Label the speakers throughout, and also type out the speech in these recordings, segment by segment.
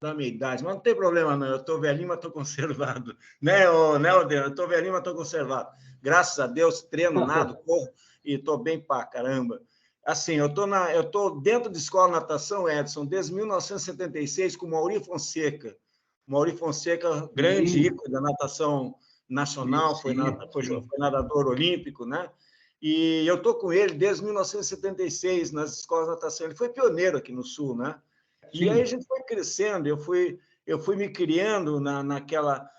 Speaker 1: da minha idade, mas não tem problema, não. Eu estou velhinho, mas estou conservado. Né, Aldeano? Eu estou velhinho, mas estou conservado. Graças a Deus, treino, nado, corro e estou bem pra caramba. Assim, eu estou dentro de escola de natação, Edson, desde 1976, com o Mauri Fonseca. Mauri Fonseca, grande
Speaker 2: Sim,
Speaker 1: ícone da natação nacional, foi
Speaker 2: sim.
Speaker 1: nadador olímpico, né? E eu estou com ele desde 1976 nas escolas de natação. Ele foi pioneiro aqui no Sul, né? E aí a
Speaker 2: Sim.
Speaker 1: gente foi crescendo, eu fui me criando naquela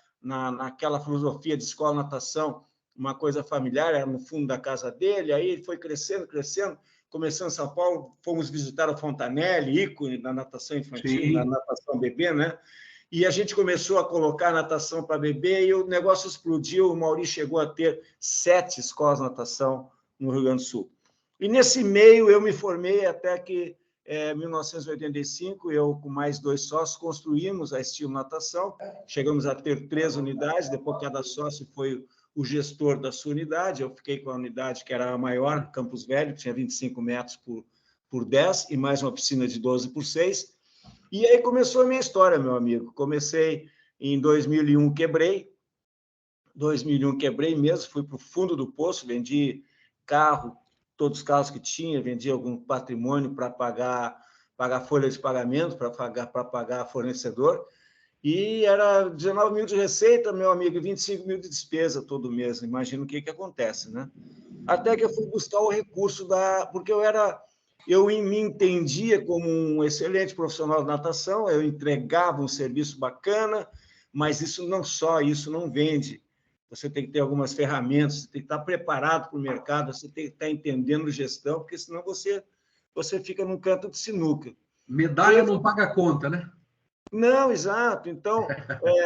Speaker 1: filosofia de escola de natação, uma coisa familiar, era no fundo da casa dele, aí foi crescendo, crescendo, começando em São Paulo, fomos visitar o Fontanelli, ícone da natação infantil, da
Speaker 2: Sim.
Speaker 1: natação bebê, né? E a gente começou a colocar natação para bebê e o negócio explodiu, o Mauri chegou a ter 7 escolas de natação no Rio Grande do Sul. E nesse meio eu me formei até que em 1985, eu com mais 2 sócios construímos a Estilo Natação, chegamos a ter 3 unidades, depois cada sócio foi o gestor da sua unidade, eu fiquei com a unidade que era a maior, Campos Velho, que tinha 25 metros por 10, e mais uma piscina de 12 por 6. E aí começou a minha história, meu amigo. Comecei em 2001, quebrei. 2001 quebrei mesmo, fui para o fundo do poço, vendi carro, todos os carros que tinha, vendi algum patrimônio para pagar folha de pagamento, para pagar fornecedor. E era 19 mil de receita, meu amigo, e 25 mil de despesa todo mês. Imagina o que acontece, né? Até que eu fui buscar o recurso porque eu me entendia como um excelente profissional de natação, eu entregava um serviço bacana, mas isso não vende. Você tem que ter algumas ferramentas, você tem que estar preparado para o mercado, você tem que estar entendendo gestão, porque senão você fica num canto de sinuca. E
Speaker 2: Medalha
Speaker 1: eu
Speaker 2: não paga a conta, né?
Speaker 1: não, exato. Então,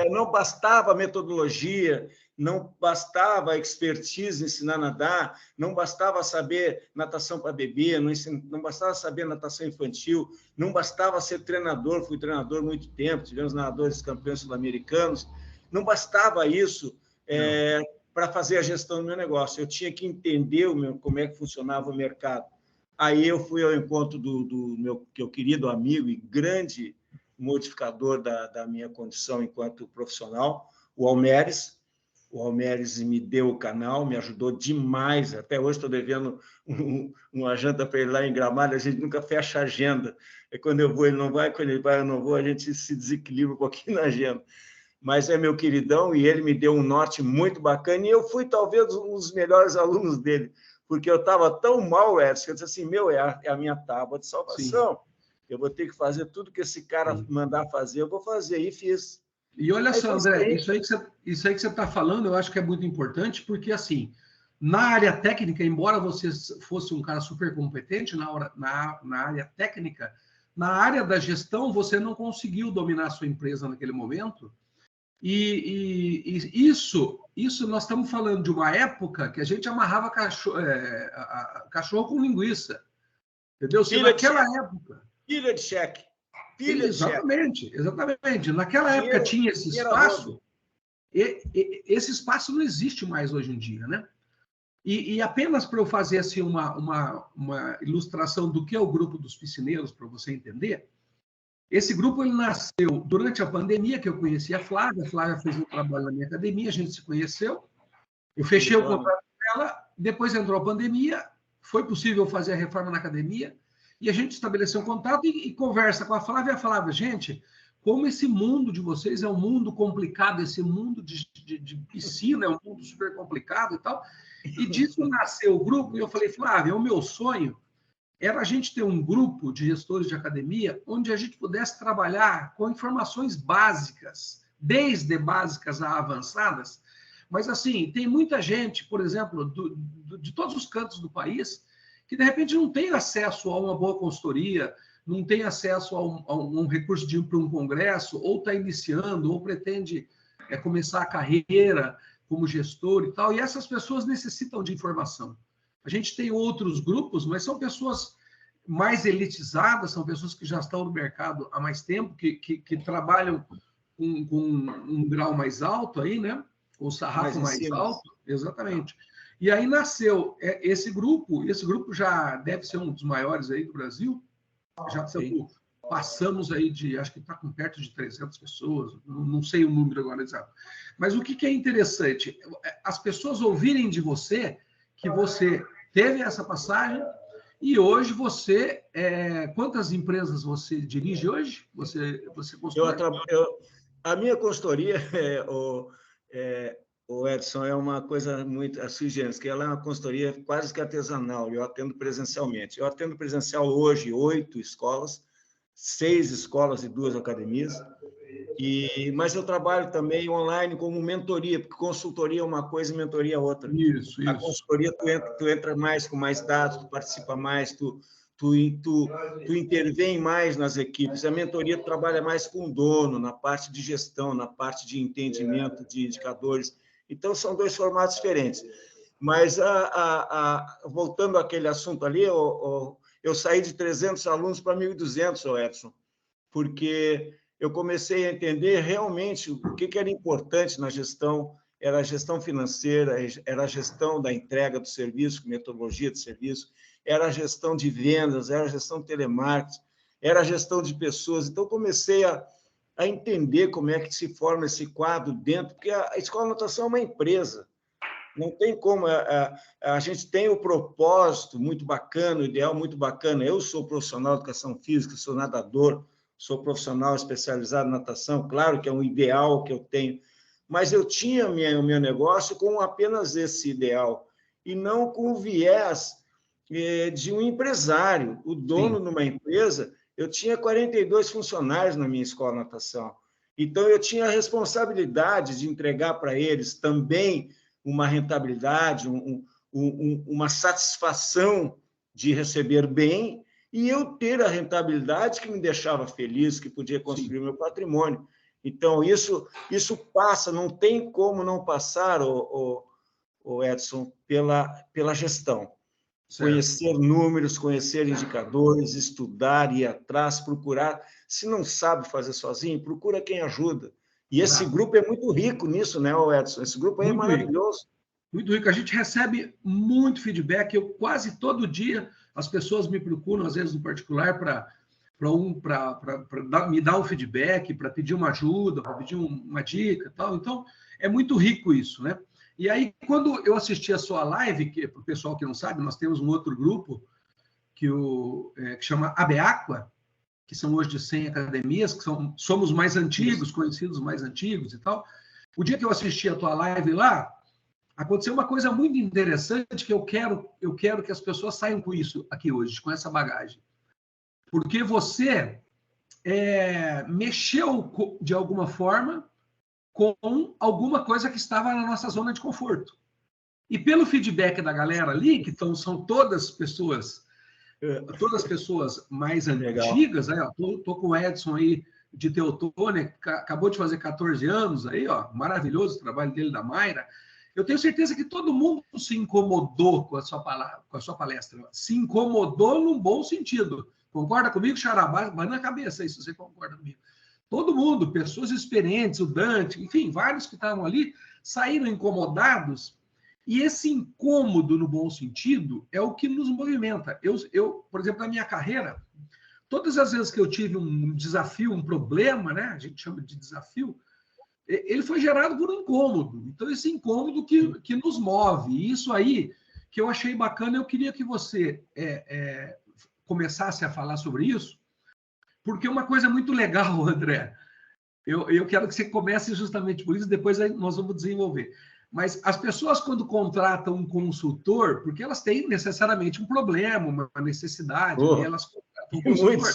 Speaker 1: não bastava a metodologia, não bastava a expertise ensinar a nadar, não bastava saber natação para bebê, não bastava saber natação infantil, não bastava ser treinador, fui treinador há muito tempo, tivemos nadadores campeões sul-americanos, não bastava isso
Speaker 2: Não.
Speaker 1: para fazer a gestão do meu negócio, eu tinha que entender como é que funcionava o mercado. Aí eu fui ao encontro do meu querido amigo e grande modificador da minha condição enquanto profissional, o Almeres. O Almeres me deu o canal, me ajudou demais. Até hoje estou devendo uma janta para ele lá em Gramado, a gente nunca fecha a agenda. Quando eu vou, ele não vai, quando ele vai, eu não vou, a gente se desequilibra um pouquinho na agenda. Mas é meu queridão e ele me deu um norte muito bacana e eu fui talvez um dos melhores alunos dele, porque eu estava tão mal, Edson, que eu disse assim, é a minha tábua de
Speaker 2: Sim,
Speaker 1: salvação. Eu vou ter que fazer tudo que esse cara
Speaker 2: sim.
Speaker 1: mandar fazer, eu vou fazer. E fiz.
Speaker 2: E olha
Speaker 1: Aí
Speaker 2: só,
Speaker 1: foi
Speaker 2: André,
Speaker 1: experiente.
Speaker 2: isso aí que você está falando, eu acho que é muito importante, porque, assim, na área técnica, embora você fosse um cara super competente na área técnica, na área da gestão, você não conseguiu dominar a sua empresa naquele momento. E isso nós estamos falando de uma época que a gente amarrava cachorro com linguiça, entendeu? Se
Speaker 1: Pilha de
Speaker 2: naquela
Speaker 1: cheque,
Speaker 2: época.
Speaker 1: pilha de cheque, pilha de cheque.
Speaker 2: Exatamente, exatamente. Naquela época
Speaker 1: Dinheiro,
Speaker 2: tinha esse
Speaker 1: dinheiro a rodo.
Speaker 2: espaço, esse espaço não existe mais hoje em dia, né? E apenas para eu fazer assim, uma ilustração do que é o grupo dos piscineiros, para você entender, esse grupo ele nasceu durante a pandemia, que eu conheci a Flávia fez um trabalho na minha academia, a gente se conheceu, eu fechei o
Speaker 1: Queridona.
Speaker 2: contrato com ela, depois entrou a pandemia, foi possível fazer a reforma na academia, e a gente estabeleceu um contato e conversa com a Flávia, gente, como esse mundo de vocês é um mundo complicado, esse mundo de piscina é um mundo super complicado e tal, e disso nasceu o grupo, e eu falei, Flávia, o meu sonho era a gente ter um grupo de gestores de academia onde a gente pudesse trabalhar com informações básicas, desde básicas a avançadas, mas, assim, tem muita gente, por exemplo, de todos os cantos do país, que, de repente, não tem acesso a uma boa consultoria, não tem acesso a um recurso de ir para um congresso, ou está iniciando, ou pretende começar a carreira como gestor e tal, e essas pessoas necessitam de informação. A gente tem outros grupos, mas são pessoas mais elitizadas, são pessoas que já estão no mercado há mais tempo, que trabalham com um grau mais alto aí, né? O sarrafo
Speaker 1: Mais em
Speaker 2: mais
Speaker 1: cima.
Speaker 2: alto, exatamente. E aí nasceu esse grupo já deve ser um dos maiores aí do Brasil, já
Speaker 1: Sim.
Speaker 2: passamos aí de, acho que está com perto de 300 pessoas, não sei o número agora exato. Mas o que é interessante? As pessoas ouvirem de você que você teve essa passagem e hoje você... quantas empresas você dirige hoje? Você constrói?
Speaker 1: A minha consultoria, o Edson, é uma coisa muito sui generis, que ela é uma consultoria quase que artesanal, eu atendo presencialmente. Eu atendo presencial hoje 8 escolas, 6 escolas e 2 academias, mas eu trabalho também online como mentoria, porque consultoria é uma coisa e mentoria é outra.
Speaker 2: Isso.
Speaker 1: A consultoria, tu entra mais com mais dados, tu participa mais, tu intervém mais nas equipes. A mentoria trabalha mais com o dono, na parte de gestão, na parte de entendimento de indicadores. Então, são 2 formatos diferentes. Mas, voltando àquele assunto ali, eu saí de 300 alunos para 1.200, Edson, porque eu comecei a entender realmente o que era importante na gestão. Era a gestão financeira, era a gestão da entrega do serviço, metodologia de serviço, era a gestão de vendas, era a gestão de telemarketing, era a gestão de pessoas. Então, comecei a entender como é que se forma esse quadro dentro, porque a Escola de Natação é uma empresa. Não tem como... A gente tem o propósito muito bacana, o ideal muito bacana. Eu sou profissional de educação física, sou nadador, sou profissional especializado em natação, claro que é um ideal que eu tenho, mas eu tinha o meu negócio com apenas esse ideal, e não com o viés de um empresário, o dono de uma empresa. Eu tinha 42 funcionários na minha escola de natação, então eu tinha a responsabilidade de entregar para eles também uma rentabilidade, uma satisfação de receber bem, e eu ter a rentabilidade que me deixava feliz, que podia construir o meu patrimônio. Então, isso passa, não tem como não passar, o Edson, pela gestão. Certo. Conhecer números, conhecer indicadores, estudar, ir atrás, procurar. Se não sabe fazer sozinho, procura quem ajuda. E esse grupo é muito rico nisso, né, Edson? Esse grupo aí é maravilhoso.
Speaker 2: Muito rico. A gente recebe muito feedback. Eu quase todo dia as pessoas me procuram, às vezes no particular, para me dar um feedback, para pedir uma ajuda, para pedir uma dica, tal. Então é muito rico isso, né? E aí, quando eu assisti a sua live, que para o pessoal que não sabe, nós temos um outro grupo que chama Abeaqua, que são hoje de 100 academias, que somos mais antigos, conhecidos mais antigos e tal. O dia que eu assisti a tua live lá, aconteceu uma coisa muito interessante que eu quero que as pessoas saiam com isso aqui hoje, com essa bagagem. Porque você mexeu de alguma forma com alguma coisa que estava na nossa zona de conforto. E pelo feedback da galera ali, que são todas pessoas mais antigas, aí, ó, tô com o Edson aí de Teotônia, que acabou de fazer 14 anos, aí, ó, maravilhoso o trabalho dele, da Mayra. Eu tenho certeza que todo mundo se incomodou com a sua palestra. Se incomodou num bom sentido. Concorda comigo, Xará? Vai na cabeça aí, se você concorda comigo. Todo mundo, pessoas experientes, o Dante, enfim, vários que estavam ali, saíram incomodados. E esse incômodo, no bom sentido, é o que nos movimenta. Eu, por exemplo, na minha carreira, todas as vezes que eu tive um desafio, um problema, né? A gente chama de desafio, ele foi gerado por um incômodo. Então, esse incômodo que nos move. E isso aí, que eu achei bacana, eu queria que você começasse a falar sobre isso, porque é uma coisa muito legal, André. Eu quero que você comece justamente por isso, depois nós vamos desenvolver. Mas as pessoas, quando contratam um consultor, porque elas têm necessariamente um problema, uma necessidade, e elas contratam um consultor.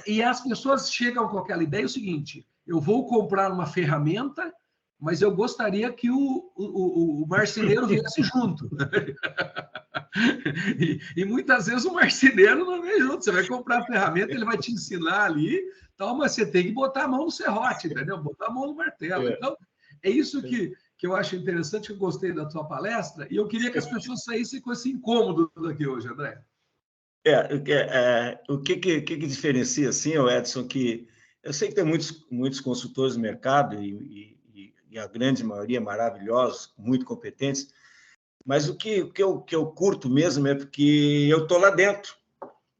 Speaker 2: E as pessoas chegam com aquela ideia, o seguinte: eu vou comprar uma ferramenta, mas eu gostaria que o marceneiro viesse junto. E muitas vezes o marceneiro não vem junto. Você vai comprar a ferramenta, ele vai te ensinar ali, tal, mas você tem que botar a mão no serrote, entendeu? Botar a mão no martelo. Então, é isso que eu acho interessante, que eu gostei da tua palestra, e eu queria que as pessoas saíssem com esse incômodo daqui hoje, André.
Speaker 1: O que diferencia, assim, Edson, que eu sei que tem muitos consultores no mercado, e a grande maioria maravilhosos, muito competentes, mas o que eu curto mesmo é porque eu estou lá dentro.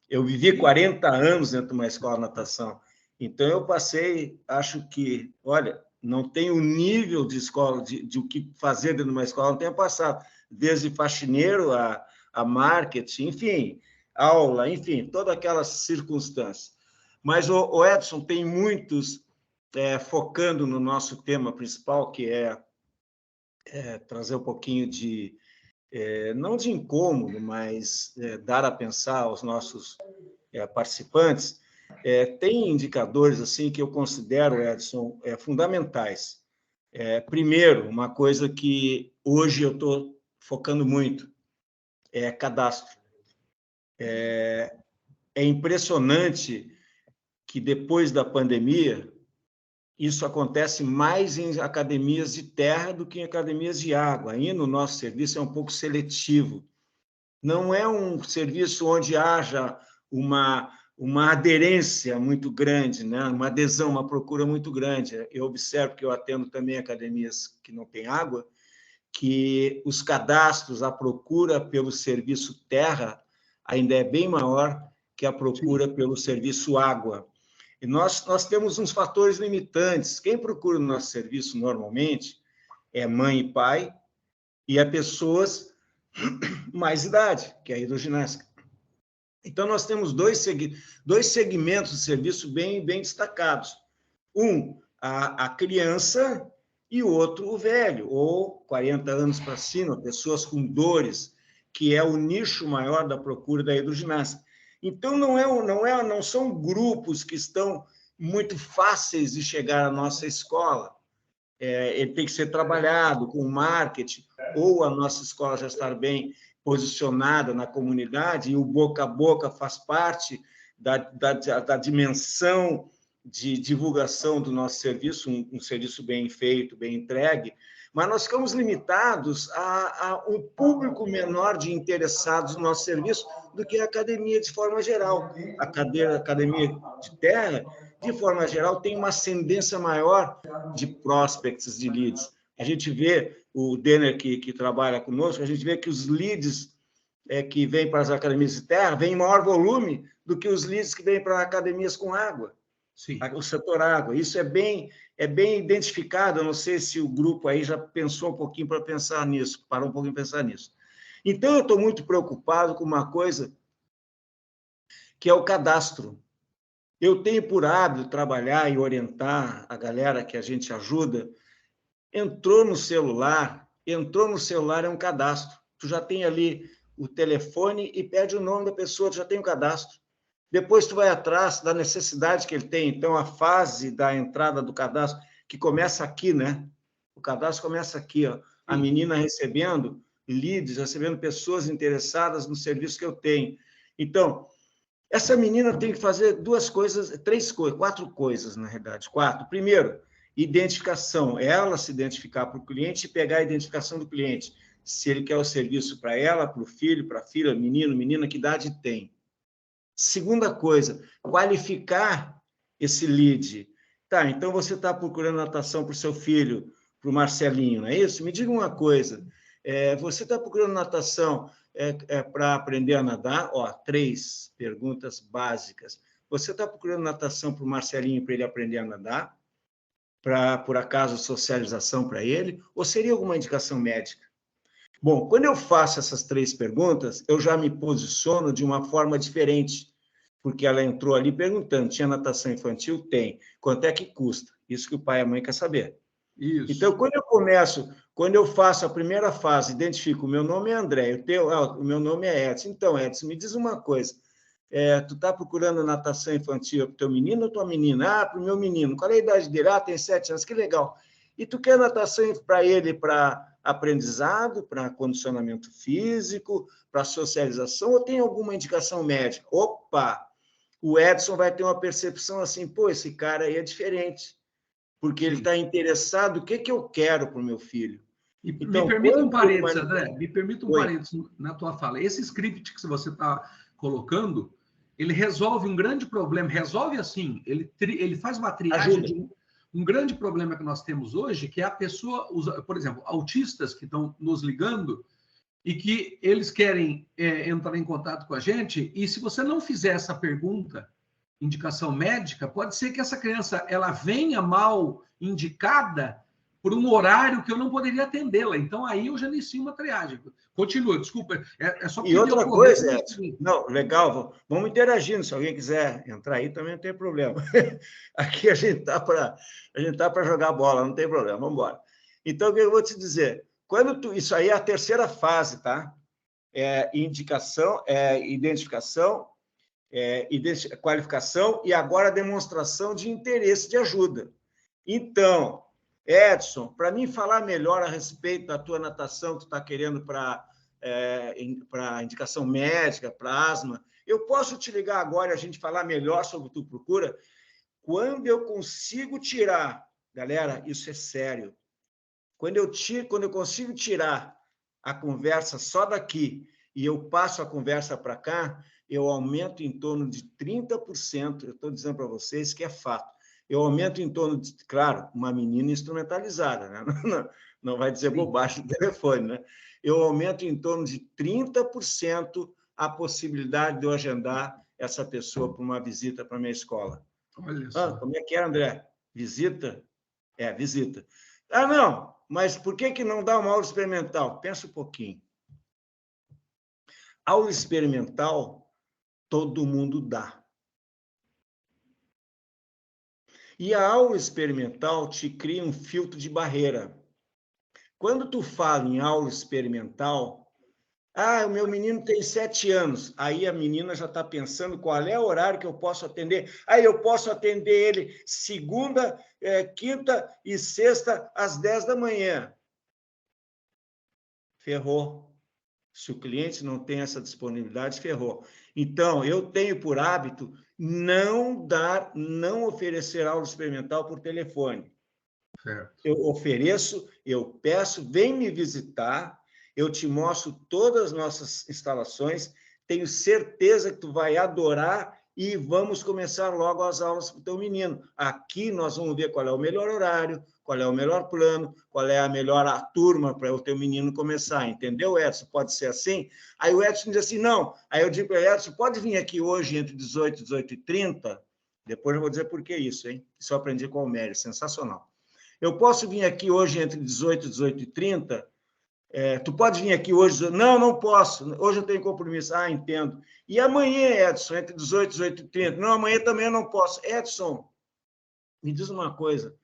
Speaker 1: Eu vivi 40 anos dentro de uma escola de natação. Então, eu passei, acho que, olha, não tem o nível de escola, de o que fazer dentro de uma escola, não tenho passado. Desde faxineiro a marketing, enfim, aula, enfim, todas aquelas circunstâncias. Mas o Edson tem muitos, focando no nosso tema principal, que é trazer um pouquinho de, não de incômodo, mas dar a pensar aos nossos participantes. Tem indicadores assim que eu considero, Edson, fundamentais. Primeiro, uma coisa que hoje eu estou focando muito é cadastro. É impressionante que depois da pandemia isso acontece mais em academias de terra do que em academias de água. Ainda o nosso serviço é um pouco seletivo. Não é um serviço onde haja uma aderência muito grande, né? Uma adesão, uma procura muito grande. Eu observo que eu atendo também academias que não têm água, que os cadastros, a procura pelo serviço terra ainda é bem maior que a procura pelo serviço água. E nós temos uns fatores limitantes. Quem procura o nosso serviço normalmente é mãe e pai e é pessoas mais idade, que é a hidroginástica. Então, nós temos dois segmentos de serviço bem destacados. Um, a criança, e o outro, o velho, ou 40 anos para cima, pessoas com dores, que é o nicho maior da procura da hidroginástica. Então, não são grupos que estão muito fáceis de chegar à nossa escola. Ele tem que ser trabalhado com marketing, ou a nossa escola já estar bem posicionada na comunidade, e o boca a boca faz parte da dimensão de divulgação do nosso serviço, um serviço bem feito, bem entregue, mas nós ficamos limitados a um público menor de interessados no nosso serviço do que a academia de forma geral. A academia de terra, de forma geral, tem uma ascendência maior de prospects, de leads. A gente vê, o Denner que trabalha conosco, a gente vê que os leads que vêm para as academias de terra vêm em maior volume do que os leads que vêm para academias com água. Sim. O setor água. Isso é bem identificado. Eu não sei se o grupo aí já pensou um pouquinho para pensar nisso, parou um pouquinho para pensar nisso. Então, eu estou muito preocupado com uma coisa que é o cadastro. Eu tenho por hábito trabalhar e orientar a galera que a gente ajuda. Entrou no celular é um cadastro. Tu já tem ali o telefone e pede o nome da pessoa, tu já tem o cadastro. Depois tu vai atrás da necessidade que ele tem. Então, a fase da entrada do cadastro, que começa aqui, né? O cadastro começa aqui, ó. A menina recebendo leads, recebendo pessoas interessadas no serviço que eu tenho. Então, essa menina tem que fazer quatro coisas, na realidade. Primeiro, identificação. Ela se identificar para o cliente e pegar a identificação do cliente. Se ele quer o serviço para ela, para o filho, para a filha, menino, menina, que idade tem. Segunda coisa, qualificar esse lead. Tá, então você está procurando natação para o seu filho, para o Marcelinho, não é isso? Me diga uma coisa, você está procurando natação para aprender a nadar? 3 perguntas básicas. Você está procurando natação para o Marcelinho para ele aprender a nadar? Para, por acaso, socialização para ele? Ou seria alguma indicação médica? Bom, quando eu faço essas 3 perguntas, eu já me posiciono de uma forma diferente, porque ela entrou ali perguntando, tinha natação infantil? Tem. Quanto é que custa? Isso que o pai e a mãe quer saber. Isso. Então, quando eu faço a primeira fase, identifico, o meu nome é André, o meu nome é Edson. Então, Edson, me diz uma coisa, tu está procurando natação infantil para o teu menino ou tua menina? Para o meu menino. Qual é a idade dele? Tem 7 anos, que legal. E tu quer natação para ele, para aprendizado, para condicionamento físico, para socialização, ou tem alguma indicação médica? Opa! O Edson vai ter uma percepção assim, pô, esse cara aí é diferente, porque ele está interessado, o que eu quero para o meu filho?
Speaker 2: Então, me permita um parênteses, André, me permita um parênteses na tua fala. Esse script que você está colocando, ele resolve um grande problema, resolve assim, ele faz uma triagem de um grande problema que nós temos hoje, que é a pessoa, por exemplo, autistas que estão nos ligando e que eles querem entrar em contato com a gente, e se você não fizer essa pergunta, indicação médica, pode ser que essa criança ela venha mal indicada por um horário que eu não poderia atendê-la. Então, aí eu já inicio uma triagem. Continua, desculpa. É só
Speaker 1: E outra
Speaker 2: ocorrer,
Speaker 1: coisa, Edson, não, legal, vamos interagindo. Se alguém quiser entrar aí, também não tem problema. Aqui a gente está para jogar bola, não tem problema, vamos embora. Então, o que eu vou te dizer? Isso aí é a terceira fase, tá? Indicação, identificação, qualificação e agora demonstração de interesse de ajuda. Então, Edson, para mim falar melhor a respeito da tua natação que tu está querendo para indicação médica, para asma, eu posso te ligar agora e a gente falar melhor sobre o que tu procura? Quando eu consigo tirar, galera, isso é sério, quando eu consigo tirar a conversa só daqui e eu passo a conversa para cá, eu aumento em torno de 30%, eu estou dizendo para vocês que é fato. Eu aumento em torno de, claro, uma menina instrumentalizada, né? Não vai dizer bobagem no telefone, né? Eu aumento em torno de 30% a possibilidade de eu agendar essa pessoa para uma visita para a minha escola.
Speaker 2: Olha só.
Speaker 1: Como é que é, André? Visita? Visita. Não, mas por que não dá uma aula experimental? Pensa um pouquinho. Aula experimental, todo mundo dá. E a aula experimental te cria um filtro de barreira. Quando tu fala em aula experimental, o meu menino tem 7 anos. Aí a menina já está pensando qual é o horário que eu posso atender. Aí eu posso atender ele segunda, quinta e sexta, às 10 da manhã. Ferrou. Se o cliente não tem essa disponibilidade, ferrou. Então, eu tenho por hábito não oferecer aula experimental por telefone.
Speaker 2: Certo.
Speaker 1: Eu ofereço, eu peço, vem me visitar, eu te mostro todas as nossas instalações, tenho certeza que tu vai adorar e vamos começar logo as aulas para o teu menino. Aqui nós vamos ver qual é o melhor horário, qual é o melhor plano, qual é a melhor turma para o teu menino começar, entendeu, Edson? Pode ser assim? Aí o Edson diz assim, não. Aí eu digo para ele, Edson, pode vir aqui hoje entre 18 e 18h30? Depois eu vou dizer por que isso, hein? Isso eu aprendi com o Almério, sensacional. Eu posso vir aqui hoje entre 18 e 18h30? Tu pode vir aqui hoje? Não posso. Hoje eu tenho compromisso. Entendo. E amanhã, Edson, entre 18 e 18h30? Não, amanhã também eu não posso. Edson, me diz uma coisa.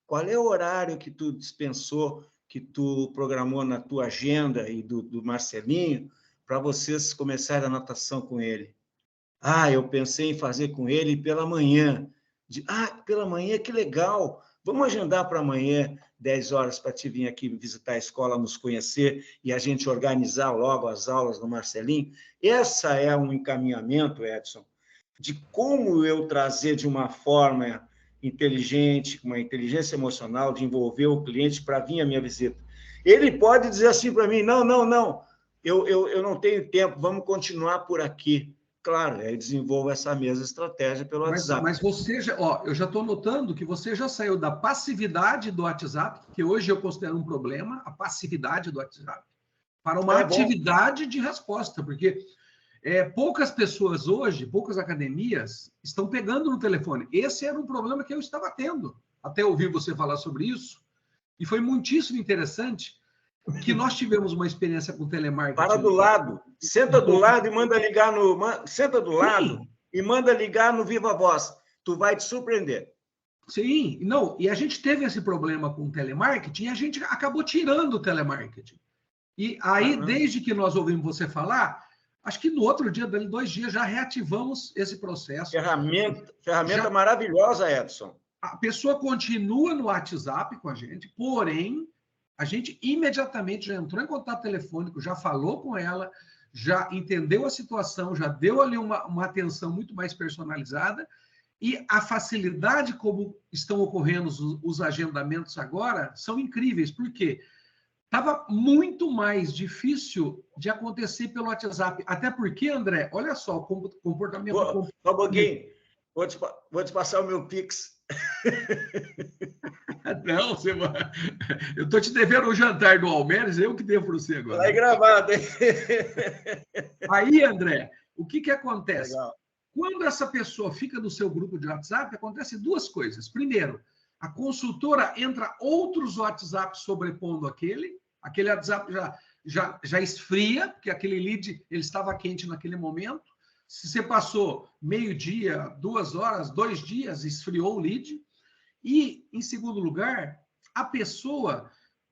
Speaker 1: Qual é o horário que tu dispensou, que tu programou na tua agenda e do Marcelinho para vocês começarem a natação com ele? Eu pensei em fazer com ele pela manhã. Pela manhã, que legal. Vamos agendar para amanhã, 10 horas, para te vir aqui visitar a escola, nos conhecer e a gente organizar logo as aulas do Marcelinho. Essa é um encaminhamento, Edson, de como eu trazer de uma forma inteligente, com uma inteligência emocional, de envolver o cliente para vir à minha visita. Ele pode dizer assim para mim, não, eu não tenho tempo, vamos continuar por aqui. Claro, aí desenvolvo essa mesma estratégia pelo WhatsApp.
Speaker 2: Mas você já, eu já estou notando que você já saiu da passividade do WhatsApp, que hoje eu considero um problema, a passividade do WhatsApp, para uma atividade de resposta, porque poucas pessoas hoje, poucas academias, estão pegando no telefone. Esse era um problema que eu estava tendo, até ouvir você falar sobre isso, e foi muitíssimo interessante que nós tivemos uma experiência com telemarketing.
Speaker 1: Para do lado, senta do lado e manda ligar no... Senta do lado e manda ligar no Viva Voz. Tu vai te surpreender.
Speaker 2: Sim, não, e a gente teve esse problema com o telemarketing e a gente acabou tirando o telemarketing. E aí, desde que nós ouvimos você falar, acho que no outro dia, 2 dias, já reativamos esse processo.
Speaker 1: Ferramenta maravilhosa, Edson.
Speaker 2: A pessoa continua no WhatsApp com a gente, porém, a gente imediatamente já entrou em contato telefônico, já falou com ela, já entendeu a situação, já deu ali uma atenção muito mais personalizada, e a facilidade como estão ocorrendo os agendamentos agora são incríveis. Por quê? Estava muito mais difícil de acontecer pelo WhatsApp. Até porque, André, olha só o comportamento...
Speaker 1: Só um pouquinho. Vou te passar o meu Pix.
Speaker 2: Não, você vai... Eu estou te devendo o jantar do Almeres, eu que devo para você agora.
Speaker 1: Vai gravado, hein?
Speaker 2: Aí, André, o que acontece?
Speaker 1: Legal.
Speaker 2: Quando essa pessoa fica no seu grupo de WhatsApp, acontecem duas coisas. Primeiro, a consultora entra outros WhatsApp sobrepondo aquele WhatsApp já esfria, porque aquele lead ele estava quente naquele momento. Se você passou meio-dia, 2 horas, 2 dias, esfriou o lead. E, em segundo lugar, a pessoa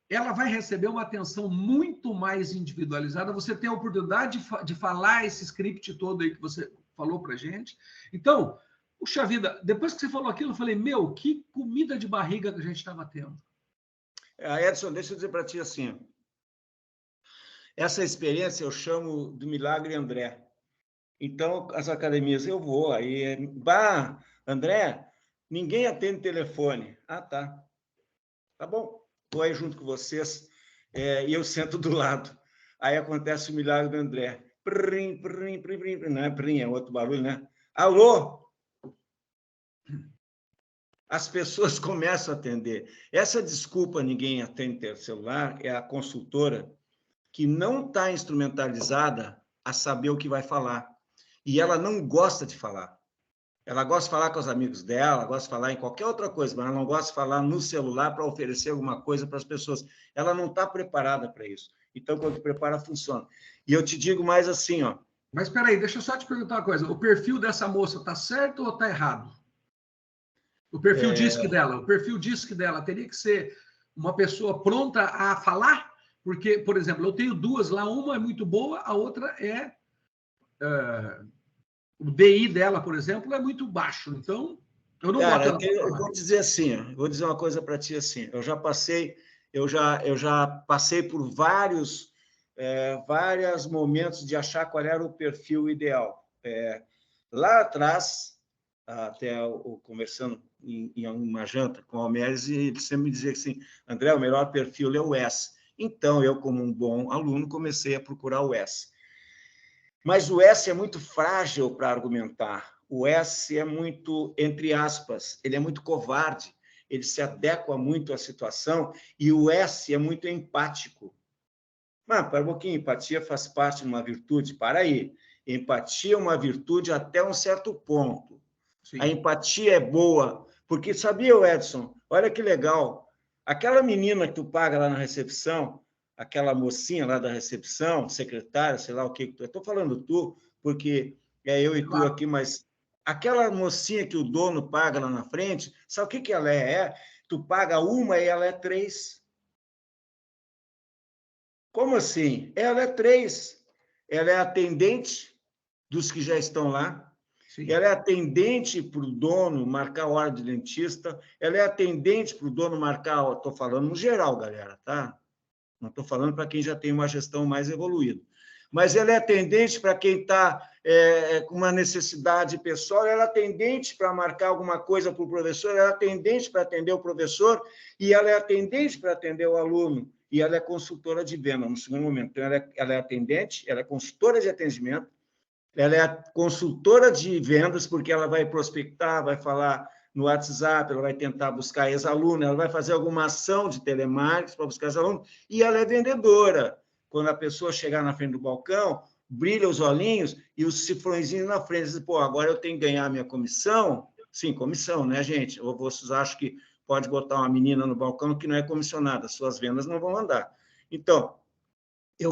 Speaker 2: ela vai receber uma atenção muito mais individualizada. Você tem a oportunidade de falar esse script todo aí que você falou para gente. Então, puxa vida, depois que você falou aquilo, eu falei, meu, que comida de barriga que a gente estava tendo.
Speaker 1: Edson, deixa eu dizer para ti assim, essa experiência eu chamo do Milagre André. Então, as academias, eu vou, aí, André, ninguém atende telefone. Ah, tá. Tá bom, estou aí junto com vocês, e eu sento do lado. Aí acontece o milagre do André. Prim, prim, prim, prim, não é prim, é outro barulho, né? Alô? As pessoas começam a atender. Essa desculpa, ninguém atende celular, é a consultora que não está instrumentalizada a saber o que vai falar. E ela não gosta de falar. Ela gosta de falar com os amigos dela, gosta de falar em qualquer outra coisa, mas ela não gosta de falar no celular para oferecer alguma coisa para as pessoas. Ela não está preparada para isso. Então, quando prepara, funciona. E eu te digo mais assim, ó.
Speaker 2: Mas espera aí, deixa eu só te perguntar uma coisa. O perfil dessa moça está certo ou está errado? O perfil DISC dela teria que ser uma pessoa pronta a falar? Porque, por exemplo, eu tenho duas lá, uma é muito boa, a outra o DI dela, por exemplo, é muito baixo. Então, eu não boto ela para falar.
Speaker 1: Eu vou dizer assim, vou dizer uma coisa para ti assim. Eu já passei por vários momentos de achar qual era o perfil ideal. Lá atrás, até conversando em uma janta com o Almeres, e ele sempre me dizia assim, André, o melhor perfil é o S. Então, eu, como um bom aluno, comecei a procurar o S. Mas o S é muito frágil para argumentar. O S é muito, entre aspas, ele é muito covarde, ele se adequa muito à situação, e o S é muito empático. Mas, para um pouquinho, empatia faz parte de uma virtude. Para aí. Empatia é uma virtude até um certo ponto. Sim. A empatia é boa, porque sabia, Edson, olha que legal, aquela menina que tu paga lá na recepção, aquela mocinha lá da recepção, secretária, sei lá o que, eu estou falando tu, porque é eu e tu aqui, mas aquela mocinha que o dono paga lá na frente, sabe o que ela é? Tu paga uma e ela é 3. Como assim? Ela é 3. Ela é atendente dos que já estão lá. Sim. Ela é atendente para o dono marcar a hora de dentista, ela é atendente para o dono marcar, estou falando no geral, galera, tá? Não estou falando para quem já tem uma gestão mais evoluída. Mas ela é atendente para quem está com uma necessidade pessoal, ela é atendente para marcar alguma coisa para o professor, ela é atendente para atender o professor, e ela é atendente para atender o aluno, e ela é consultora de venda, no segundo momento. Então, ela é atendente, ela é consultora de atendimento, ela é a consultora de vendas, porque ela vai prospectar, vai falar no WhatsApp, ela vai tentar buscar ex-aluno, ela vai fazer alguma ação de telemarketing para buscar ex-aluno, e ela é vendedora. Quando a pessoa chegar na frente do balcão, brilha os olhinhos e os cifrõezinhos na frente, diz, pô, agora eu tenho que ganhar a minha comissão? Sim, comissão, né, gente? Ou vocês acham que pode botar uma menina no balcão que não é comissionada, suas vendas não vão andar. Então,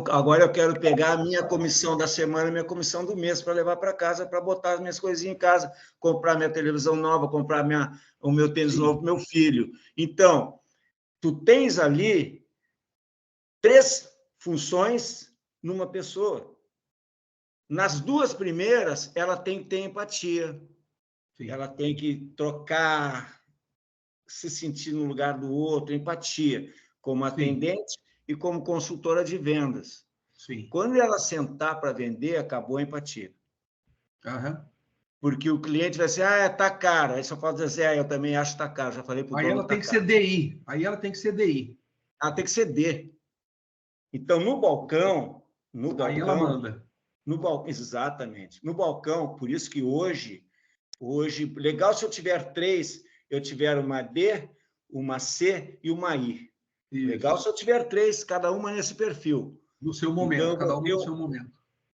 Speaker 1: agora eu quero pegar a minha comissão da semana, minha comissão do mês, para levar para casa, para botar as minhas coisinhas em casa, comprar minha televisão nova, comprar o meu tênis novo para meu filho. Então, tu tens ali 3 funções numa pessoa. Nas 2 primeiras, ela tem que ter empatia. Sim. Ela tem que trocar, se sentir no lugar do outro, empatia, como atendente. Sim. E como consultora de vendas. Sim. Quando ela sentar para vender, acabou a empatia. Uhum. Porque o cliente vai dizer, tá caro. Aí só pode dizer, eu também acho que tá caro. Já falei para o dono.
Speaker 2: Aí ela tem que ser DI. Aí ela tem que ser DI.
Speaker 1: Ela tem que ser D. Então, no balcão...
Speaker 2: Aí ela manda.
Speaker 1: Exatamente. No balcão, por isso que hoje, legal se eu tiver 3, eu tiver uma D, uma C e uma I.
Speaker 2: Isso.
Speaker 1: Legal se eu tiver 3, cada uma nesse perfil.
Speaker 2: No seu momento,
Speaker 1: então,
Speaker 2: cada uma no seu momento.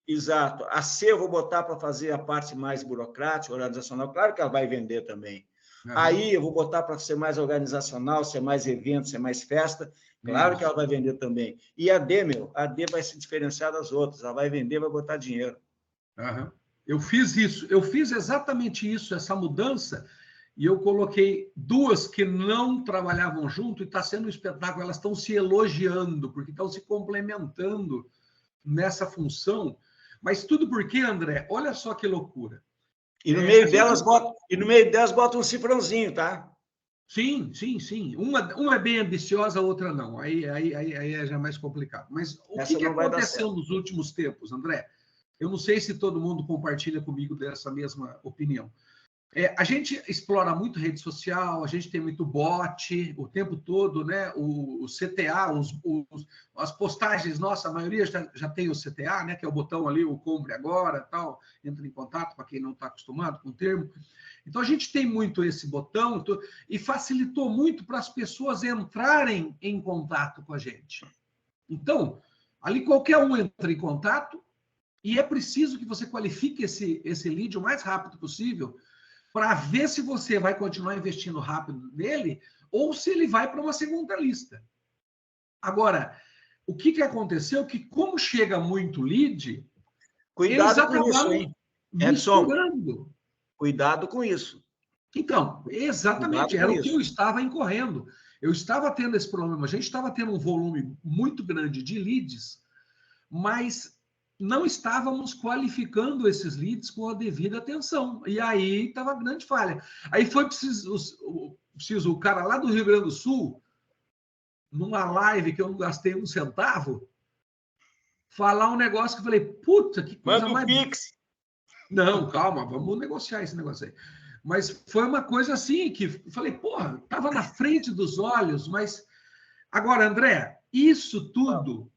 Speaker 1: Exato. A C eu vou botar para fazer a parte mais burocrática, organizacional. Claro que ela vai vender também. Aí eu vou botar para ser mais organizacional, ser mais evento, ser mais festa. Claro que ela vai vender também. E a D, a D vai se diferenciar das outras. Ela vai vender, vai botar dinheiro.
Speaker 2: Eu fiz isso, eu fiz exatamente isso, essa mudança, e eu coloquei 2 que não trabalhavam junto, e está sendo um espetáculo, elas estão se elogiando, porque estão se complementando nessa função. Mas tudo porque, André, olha só que loucura.
Speaker 1: E no meio delas bota um cifrãozinho, tá?
Speaker 2: Sim. Uma é bem ambiciosa, a outra não. Aí é já mais complicado. Mas o que aconteceu nos últimos tempos, André? Eu não sei se todo mundo compartilha comigo dessa mesma opinião. A gente explora muito rede social, a gente tem muito bot o tempo todo, né? O CTA, as postagens, nossa, a maioria já tem o CTA, né? Que é o botão ali, o compre agora, tal, entra em contato, para quem não está acostumado com o termo. Então, a gente tem muito esse botão e facilitou muito para as pessoas entrarem em contato com a gente. Então, ali qualquer um entra em contato e é preciso que você qualifique esse lead o mais rápido possível para ver se você vai continuar investindo rápido nele ou se ele vai para uma segunda lista. Agora, o que aconteceu? Que como chega muito lead, eles acabaram misturando.
Speaker 1: Cuidado com isso.
Speaker 2: Então, exatamente, era o que eu estava incorrendo. Eu estava tendo esse problema. A gente estava tendo um volume muito grande de leads, mas não estávamos qualificando esses leads com a devida atenção. E aí estava a grande falha. Aí foi preciso o cara lá do Rio Grande do Sul, numa live que eu não gastei um centavo, falar um negócio que eu falei, puta, que coisa mais...
Speaker 1: Manda o Pix.
Speaker 2: Não, calma, vamos negociar esse negócio aí. Mas foi uma coisa assim que eu falei, porra, estava na frente dos olhos, mas... Agora, André, isso tudo,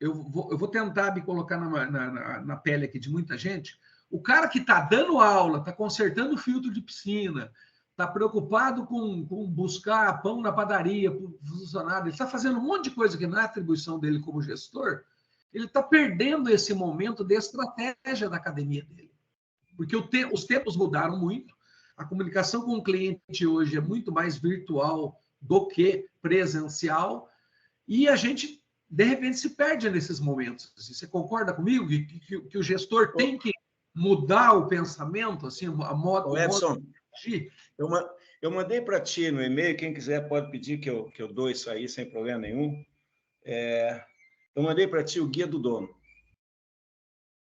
Speaker 2: eu vou tentar me colocar na pele aqui de muita gente. O cara que está dando aula, está consertando o filtro de piscina, está preocupado com buscar pão na padaria para o funcionário, ele está fazendo um monte de coisa que não é atribuição dele como gestor, ele está perdendo esse momento de estratégia da academia dele. Porque os tempos mudaram muito, a comunicação com o cliente hoje é muito mais virtual do que presencial, e a gente, de repente, se perde nesses momentos. Você concorda comigo que o gestor tem que mudar o pensamento, assim, a modo
Speaker 1: de agir? Eu mandei para ti no e-mail, quem quiser pode pedir que eu dou isso aí sem problema nenhum. Eu mandei para ti o guia do dono.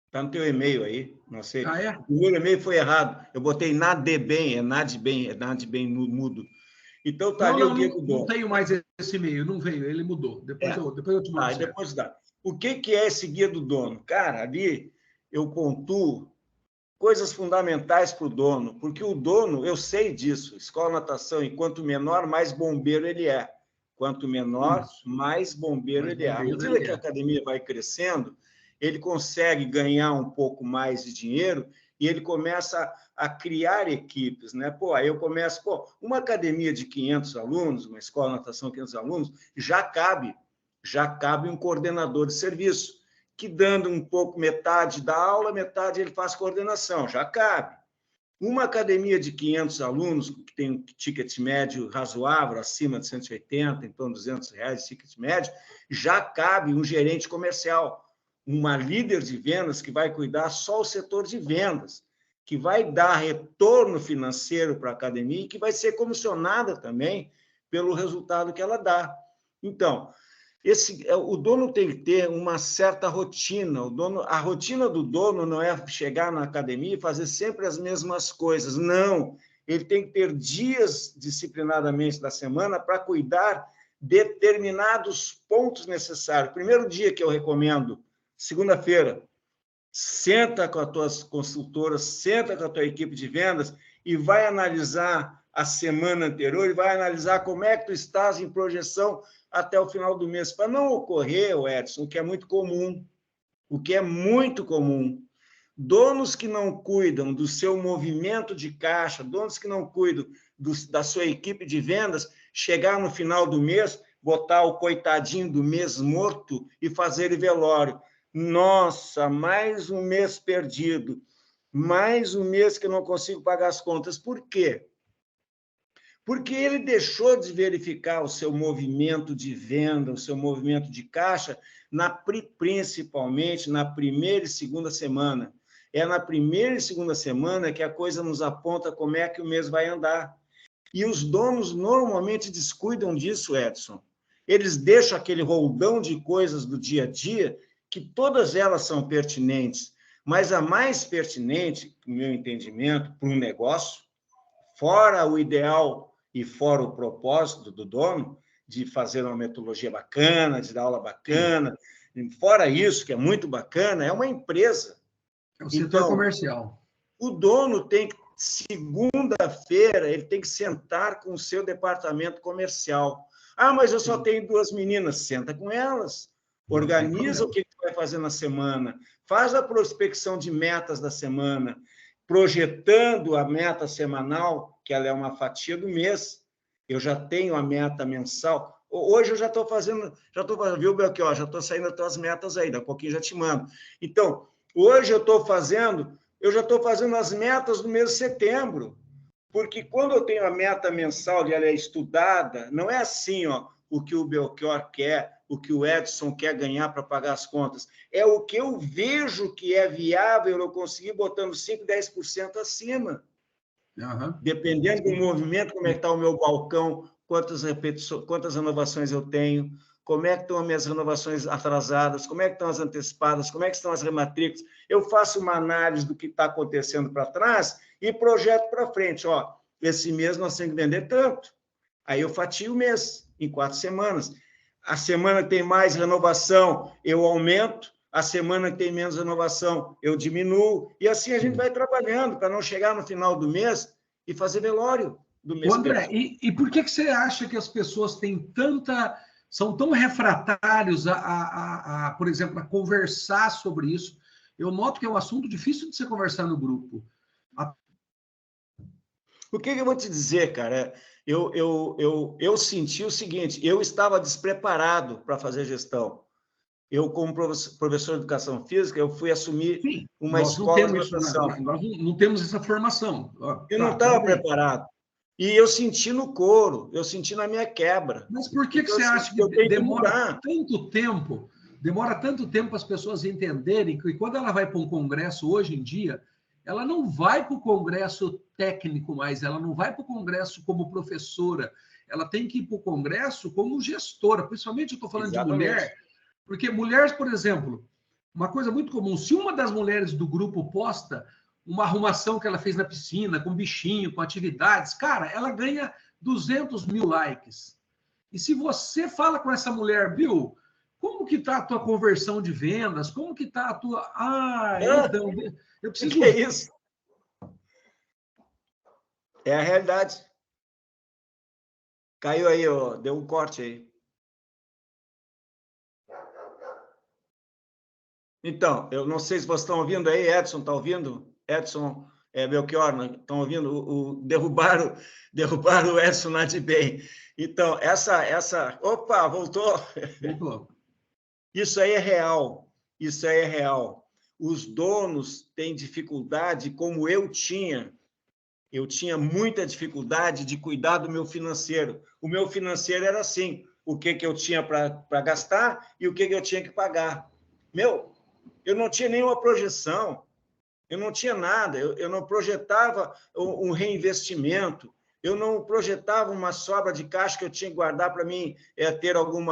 Speaker 1: Está no teu e-mail aí, não sei.
Speaker 2: Ah, é?
Speaker 1: O primeiro e-mail foi errado. Eu botei NADBEM, é NADBEM mudo. Então, tá ali o guia do dono.
Speaker 2: Não tenho mais esse e-mail, não veio, ele mudou. Depois eu te mando.
Speaker 1: Depois dá. O que é esse guia do dono? Cara, ali eu pontuo coisas fundamentais para o dono, porque o dono, eu sei disso, escola de natação, e quanto menor, mais bombeiro ele é. Quanto menor, mais bombeiro ele é. À medida que a academia vai crescendo, ele consegue ganhar um pouco mais de dinheiro e ele começa a criar equipes, né? Aí eu começo, uma academia de 500 alunos, uma escola de natação de 500 alunos, já cabe um coordenador de serviço, que dando um pouco, metade da aula, metade ele faz coordenação, já cabe. Uma academia de 500 alunos, que tem um ticket médio razoável, acima de 180, em torno de R$200 de ticket médio, já cabe um gerente comercial, uma líder de vendas que vai cuidar só o setor de vendas, que vai dar retorno financeiro para a academia e que vai ser comissionada também pelo resultado que ela dá. Então, o dono tem que ter uma certa rotina. A rotina do dono não é chegar na academia e fazer sempre as mesmas coisas. Não, ele tem que ter dias disciplinadamente da semana para cuidar de determinados pontos necessários. Primeiro dia que eu recomendo, segunda-feira, senta com as tuas consultoras, senta com a tua equipe de vendas e vai analisar a semana anterior e vai analisar como é que tu estás em projeção até o final do mês, para não ocorrer, Edson, o que é muito comum, Donos que não cuidam do seu movimento de caixa, donos que não cuidam da sua equipe de vendas, chegar no final do mês, botar o coitadinho do mês morto e fazer ele velório. Nossa, mais um mês perdido, mais um mês que eu não consigo pagar as contas. Por quê? Porque ele deixou de verificar o seu movimento de venda, o seu movimento de caixa, principalmente na primeira e segunda semana. É na primeira e segunda semana que a coisa nos aponta como é que o mês vai andar. E os donos normalmente descuidam disso, Edson. Eles deixam aquele roldão de coisas do dia a dia, que todas elas são pertinentes, mas a mais pertinente, no meu entendimento, para um negócio, fora o ideal e fora o propósito do dono, de fazer uma metodologia bacana, de dar aula bacana, fora isso, que é muito bacana, é uma empresa.
Speaker 2: É o setor comercial.
Speaker 1: O dono tem que, segunda-feira, ele tem que sentar com o seu departamento comercial. Ah, mas eu só tenho 2 meninas. Senta com elas. Organiza o que vai fazer na semana. Faz a prospecção de metas da semana, projetando a meta semanal, que ela é uma fatia do mês. Eu já tenho a meta mensal. Hoje eu já estou fazendo, viu, Belchior? Já estou saindo das tuas metas aí, daqui a pouquinho já te mando. Então, hoje eu já estou fazendo as metas do mês de setembro, porque quando eu tenho a meta mensal e ela é estudada, não é assim, ó, o que o Belchior quer, o que o Edson quer ganhar para pagar as contas, é o que eu vejo que é viável eu conseguir botando 5%, 10% acima. Dependendo do movimento, como é que está o meu balcão, quantas renovações eu tenho, como é que estão as minhas renovações atrasadas, como é que estão as antecipadas, como é que estão as rematrículas. Eu faço uma análise do que está acontecendo para trás e projeto para frente. Ó, esse mês nós temos que vender tanto. Aí eu fatio o mês, em 4 semanas. A semana que tem mais renovação, eu aumento. A semana que tem menos renovação, eu diminuo. E assim a gente vai trabalhando para não chegar no final do mês e fazer velório do mês.
Speaker 2: André, e por que você acha que as pessoas são tão refratários por exemplo, a conversar sobre isso? Eu noto que é um assunto difícil de você conversar no grupo.
Speaker 1: O que eu vou te dizer, cara? Eu senti o seguinte, eu estava despreparado para fazer gestão. Eu, como professor de educação física, eu fui assumir uma escola de natação.
Speaker 2: Nós não temos essa formação.
Speaker 1: Eu não estava preparado. E eu senti no couro, eu senti na minha quebra.
Speaker 2: Mas por que você acha que demora tanto tempo? Demora tanto tempo para as pessoas entenderem que quando ela vai para um congresso hoje em dia, ela não vai para o congresso técnico mais, ela não vai para o congresso como professora, ela tem que ir para o congresso como gestora. Principalmente eu estou falando de mulher, porque mulheres, por exemplo, uma coisa muito comum, se uma das mulheres do grupo posta uma arrumação que ela fez na piscina, com bichinho, com atividades, cara, ela ganha 200 mil likes. E se você fala com essa mulher, Bill, como que está a tua conversão de vendas? Como que está a tua... então, eu preciso...
Speaker 1: Que é isso? É a realidade. Caiu aí, ó, deu um corte aí. Então, eu não sei se vocês estão ouvindo aí, Edson, está ouvindo? Edson, Belchior, estão ouvindo? Derrubaram o Edson Nadibem. Então, Opa, voltou! Isso aí é real, isso aí é real. Os donos têm dificuldade, como eu tinha muita dificuldade de cuidar do meu financeiro. O meu financeiro era assim, o que eu tinha para gastar e o que eu tinha que pagar. Eu não tinha nenhuma projeção, eu não tinha nada, eu não projetava um reinvestimento, eu não projetava uma sobra de caixa que eu tinha que guardar para mim ter algum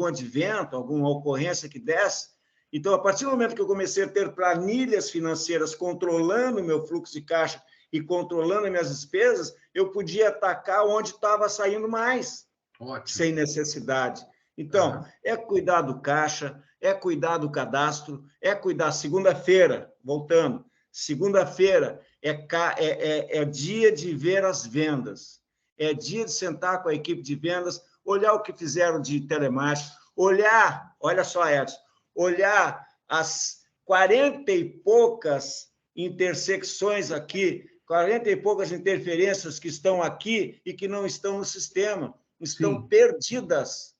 Speaker 1: advento, alguma ocorrência que desse. Então, a partir do momento que eu comecei a ter planilhas financeiras controlando o meu fluxo de caixa e controlando as minhas despesas, eu podia atacar onde estava saindo mais, sem necessidade. Então, é cuidar do caixa, é cuidar do cadastro, é cuidar. Segunda-feira, voltando, segunda-feira é dia de ver as vendas, é dia de sentar com a equipe de vendas, olhar o que fizeram de telemarketing, olha só, Edson, olhar 40 e poucas intersecções aqui, 40 e poucas interferências que estão aqui e que não estão no sistema, estão perdidas.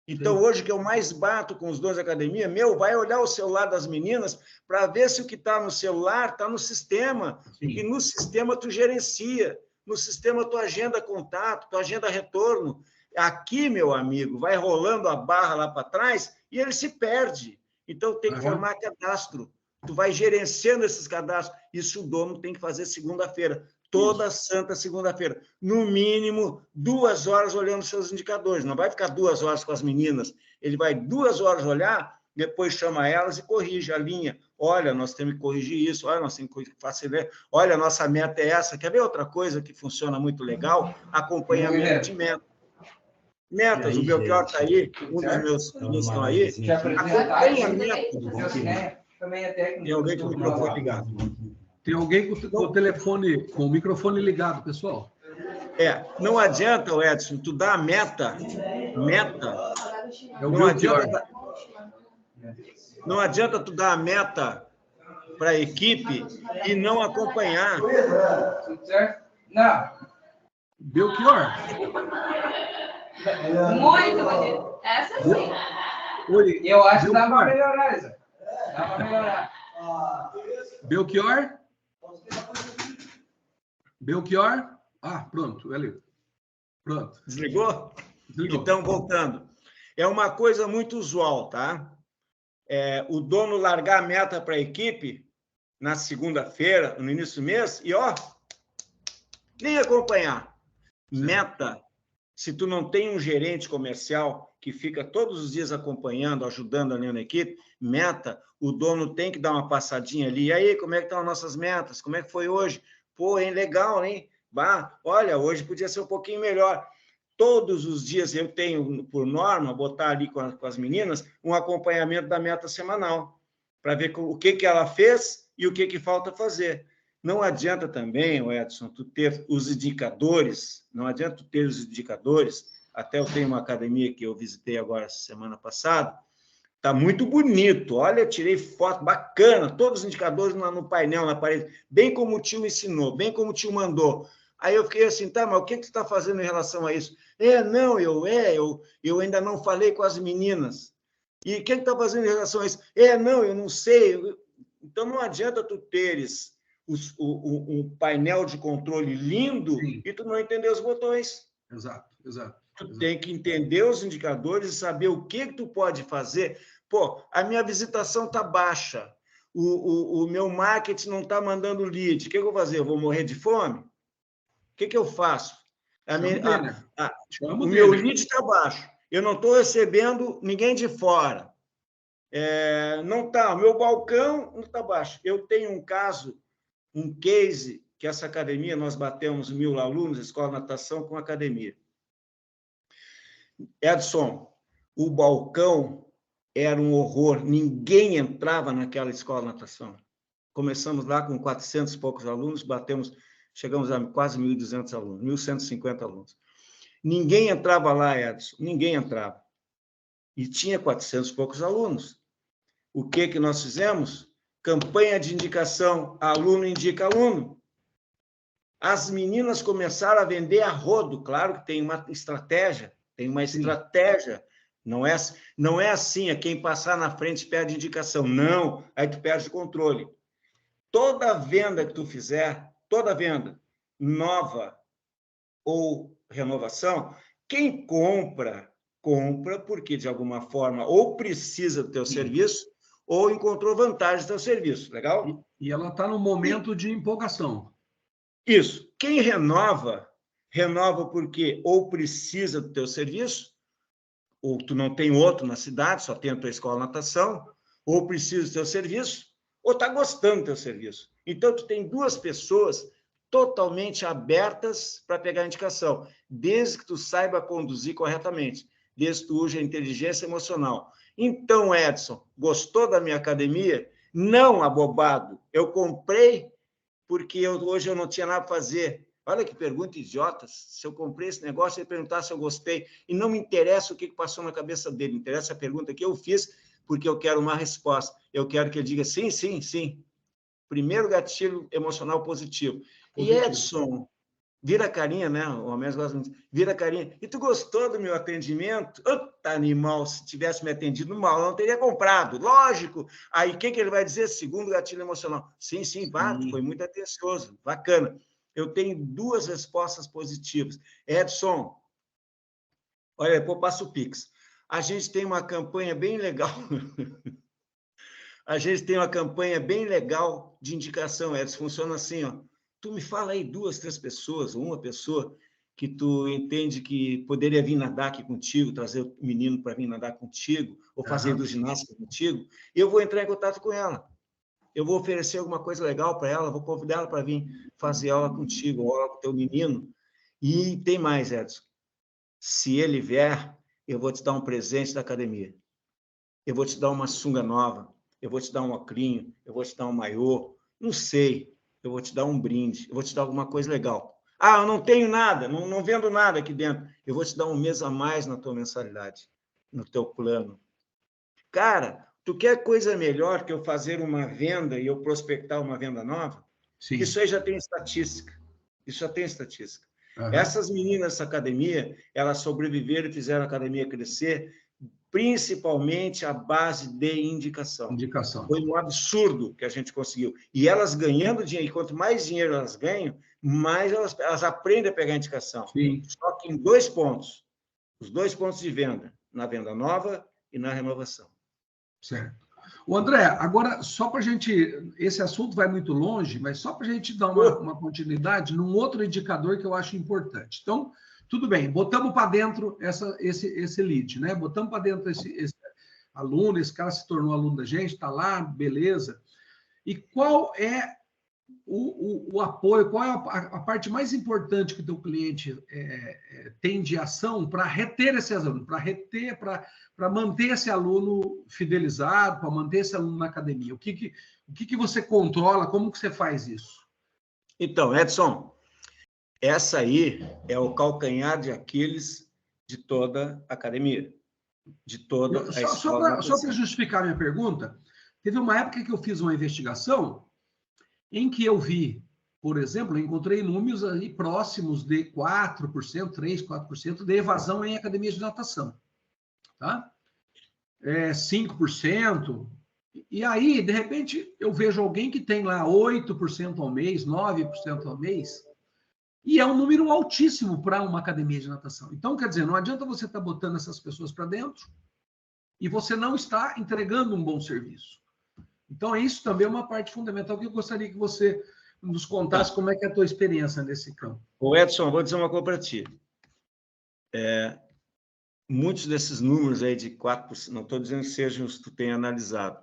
Speaker 1: Então, hoje que eu mais bato com os donos da academia, vai olhar o celular das meninas para ver se o que está no celular está no sistema. E no sistema tu gerencia, no sistema tu agenda contato, tu agenda retorno. Aqui, meu amigo, vai rolando a barra lá para trás e ele se perde. Então, tem que formar cadastro. Tu vai gerenciando esses cadastros. Isso o dono tem que fazer segunda-feira. Toda santa segunda-feira. No mínimo, 2 horas olhando seus indicadores. Não vai ficar 2 horas com as meninas. Ele vai 2 horas olhar, depois chama elas e corrige a linha. Olha, nós temos que corrigir isso. Olha, nós temos que fazer. Olha, a nossa meta é essa. Quer ver outra coisa que funciona muito legal? Acompanhamento de meta. Metas, aí, o Belchior está aí, um dos meus clientes estão aí. Acompanhamento. Tem alguém com o microfone ligado.
Speaker 2: Tem alguém com o microfone ligado, pessoal.
Speaker 1: Não adianta, Edson, tu dar a meta. Não adianta tu dar a meta para a equipe e não acompanhar.
Speaker 2: Não. Belchior.
Speaker 3: Muito bonito. Essa sim.
Speaker 2: Oi,
Speaker 4: eu acho que dá para melhorar, Isa. Dá para melhorar.
Speaker 2: Belchior? Belchior? Pronto, ali. Pronto.
Speaker 1: Desligou? Então, voltando. É uma coisa muito usual, tá? O dono largar a meta para a equipe na segunda-feira, no início do mês, e nem acompanhar. Sim. Meta. Se tu não tem um gerente comercial que fica todos os dias acompanhando, ajudando ali na equipe, meta, o dono tem que dar uma passadinha ali. E aí, como é que estão as nossas metas? Como é que foi hoje? Pô, hein, legal, hein? Olha, hoje podia ser um pouquinho melhor. Todos os dias eu tenho, por norma, botar ali com as meninas, um acompanhamento da meta semanal, para ver o que ela fez e o que falta fazer. Não adianta também, Edson, tu ter os indicadores, até eu tenho uma academia que eu visitei agora semana passada, está muito bonito, olha, eu tirei foto, bacana, todos os indicadores no painel, na parede, bem como o tio ensinou, bem como o tio mandou. Aí eu fiquei assim, tá, mas o que tu está fazendo em relação a isso? Eu ainda não falei com as meninas. E o que tu está fazendo em relação a isso? Eu não sei. Então não adianta tu teres um painel de controle lindo. Sim. E tu não entender os botões.
Speaker 2: Exato.
Speaker 1: Tu tem que entender os indicadores e saber o que tu pode fazer. Pô, a minha visitação está baixa, o meu marketing não está mandando lead. O que eu vou fazer? Eu vou morrer de fome? O que eu faço? O meu lead está baixo. Eu não estou recebendo ninguém de fora. Não está. O meu balcão não está baixo. Eu tenho um caso, um case, que essa academia, nós batemos 1.000 alunos, escola de natação com academia. Edson, o balcão era um horror, ninguém entrava naquela escola de natação. Começamos lá com 400 e poucos alunos, chegamos a quase 1.200 alunos, 1.150 alunos. Ninguém entrava lá, Edson, ninguém entrava. E tinha 400 e poucos alunos. O que nós fizemos? Campanha de indicação, aluno indica aluno. As meninas começaram a vender a rodo, claro que tem uma estratégia, Não é assim, quem passar na frente perde indicação. Não, aí tu perde o controle. Toda venda que tu fizer, toda venda, nova ou renovação, quem compra porque, de alguma forma, ou precisa do teu serviço, ou encontrou vantagem do teu serviço, legal?
Speaker 2: E ela está no momento de empolgação.
Speaker 1: Isso. Quem renova porque ou precisa do teu serviço, ou tu não tem outro na cidade, só tem a tua escola de natação, ou precisa do teu serviço, ou está gostando do teu serviço. Então, tu tem 2 pessoas totalmente abertas para pegar a indicação, desde que tu saiba conduzir corretamente, desde que tu use a inteligência emocional. Então, Edson, gostou da minha academia? Não, abobado. Eu comprei porque hoje eu não tinha nada para fazer. Olha que pergunta idiota. Se eu comprei esse negócio, ele perguntar se eu gostei. E não me interessa o que passou na cabeça dele, interessa a pergunta que eu fiz porque eu quero uma resposta. Eu quero que ele diga sim, sim, sim. Primeiro gatilho emocional positivo. E Edson, vira a carinha, né? O Homem gosta muito. Vira a carinha. E tu gostou do meu atendimento? Puta animal, se tivesse me atendido mal, eu não teria comprado. Lógico. Aí o que ele vai dizer? Segundo gatilho emocional. Sim, sim, foi muito atencioso. Bacana. Eu tenho 2 respostas positivas. Edson, olha, depois eu passo o Pix. A gente tem uma campanha bem legal. A gente tem uma campanha bem legal de indicação, Edson. Funciona assim, ó. Tu me fala aí 2, 3 pessoas, ou uma pessoa que tu entende que poderia vir nadar aqui contigo, trazer o menino para vir nadar contigo, ou fazer hidroginástica contigo, eu vou entrar em contato com ela. Eu vou oferecer alguma coisa legal para ela, vou convidar ela para vir fazer aula contigo, ou aula com o teu menino. E tem mais, Edson. Se ele vier, eu vou te dar um presente da academia. Eu vou te dar uma sunga nova, eu vou te dar um ocrinho, eu vou te dar um maiô, não sei, eu vou te dar um brinde, eu vou te dar alguma coisa legal. Ah, eu não tenho nada, não vendo nada aqui dentro. Eu vou te dar um mês a mais na tua mensalidade, no teu plano. Cara, tu quer coisa melhor que eu fazer uma venda e eu prospectar uma venda nova?
Speaker 2: Sim.
Speaker 1: Isso aí já tem estatística. Isso já tem estatística.
Speaker 2: Uhum.
Speaker 1: Essas meninas dessa academia, elas sobreviveram e fizeram a academia crescer, principalmente à base de indicação. Foi um absurdo que a gente conseguiu. E elas ganhando dinheiro, e quanto mais dinheiro elas ganham, mais elas aprendem a pegar a indicação.
Speaker 2: Sim.
Speaker 1: Só que em 2 pontos. Os 2 pontos de venda, na venda nova e na renovação.
Speaker 2: Certo. O André, agora, só para a gente... Esse assunto vai muito longe, mas só para a gente dar uma continuidade num outro indicador que eu acho importante. Então, tudo bem, botamos para dentro esse lead, né? Botamos para dentro esse aluno, esse cara se tornou aluno da gente, está lá, beleza. E qual é o apoio, qual é a parte mais importante que o teu cliente tem de ação para reter esse aluno, para manter esse aluno fidelizado, para manter esse aluno na academia? O que você controla, como que você faz isso?
Speaker 1: Então, Edson, essa aí é o calcanhar de Aquiles de toda a academia, de toda a escola.
Speaker 2: Só para justificar minha pergunta, teve uma época que eu fiz uma investigação em que eu vi, por exemplo, eu encontrei números aí próximos de 4%, 3%, 4% de evasão em academias de natação. Tá? 5%. E aí, de repente, eu vejo alguém que tem lá 8% ao mês, 9% ao mês, e é um número altíssimo para uma academia de natação. Então, quer dizer, não adianta você estar botando essas pessoas para dentro e você não está entregando um bom serviço. Então, isso também é uma parte fundamental que eu gostaria que você nos contasse como é que é a tua experiência nesse campo.
Speaker 1: Ô Edson, vou dizer uma coisa para ti. Muitos desses números aí de 4%, não estou dizendo que sejam os que tu tenha analisado,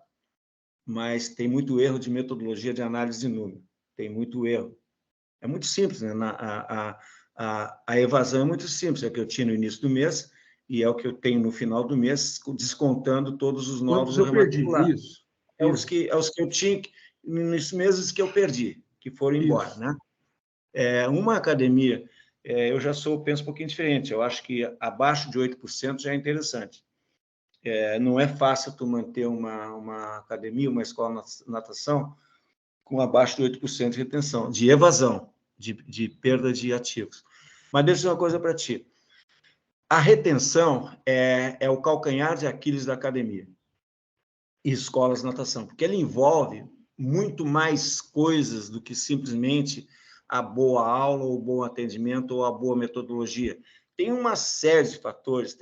Speaker 1: mas tem muito erro de metodologia de análise de número. Tem muito erro. É muito simples, né? A evasão é muito simples, é o que eu tinha no início do mês e é o que eu tenho no final do mês, descontando todos os novos.
Speaker 2: Quantos eu perdi? Isso.
Speaker 1: É os que eu tinha nos meses que eu perdi, que foram embora, isso, né? Uma academia, eu já penso um pouquinho diferente. Eu acho que abaixo de 8% já é interessante. Não é fácil tu manter uma academia, uma escola de natação com abaixo de 8% de retenção, de evasão, de perda de ativos. Mas deixa eu dizer uma coisa para ti. A retenção é o calcanhar de Aquiles da academia e escolas de natação, porque ela envolve muito mais coisas do que simplesmente a boa aula, ou o bom atendimento, ou a boa metodologia. Tem uma série de fatores,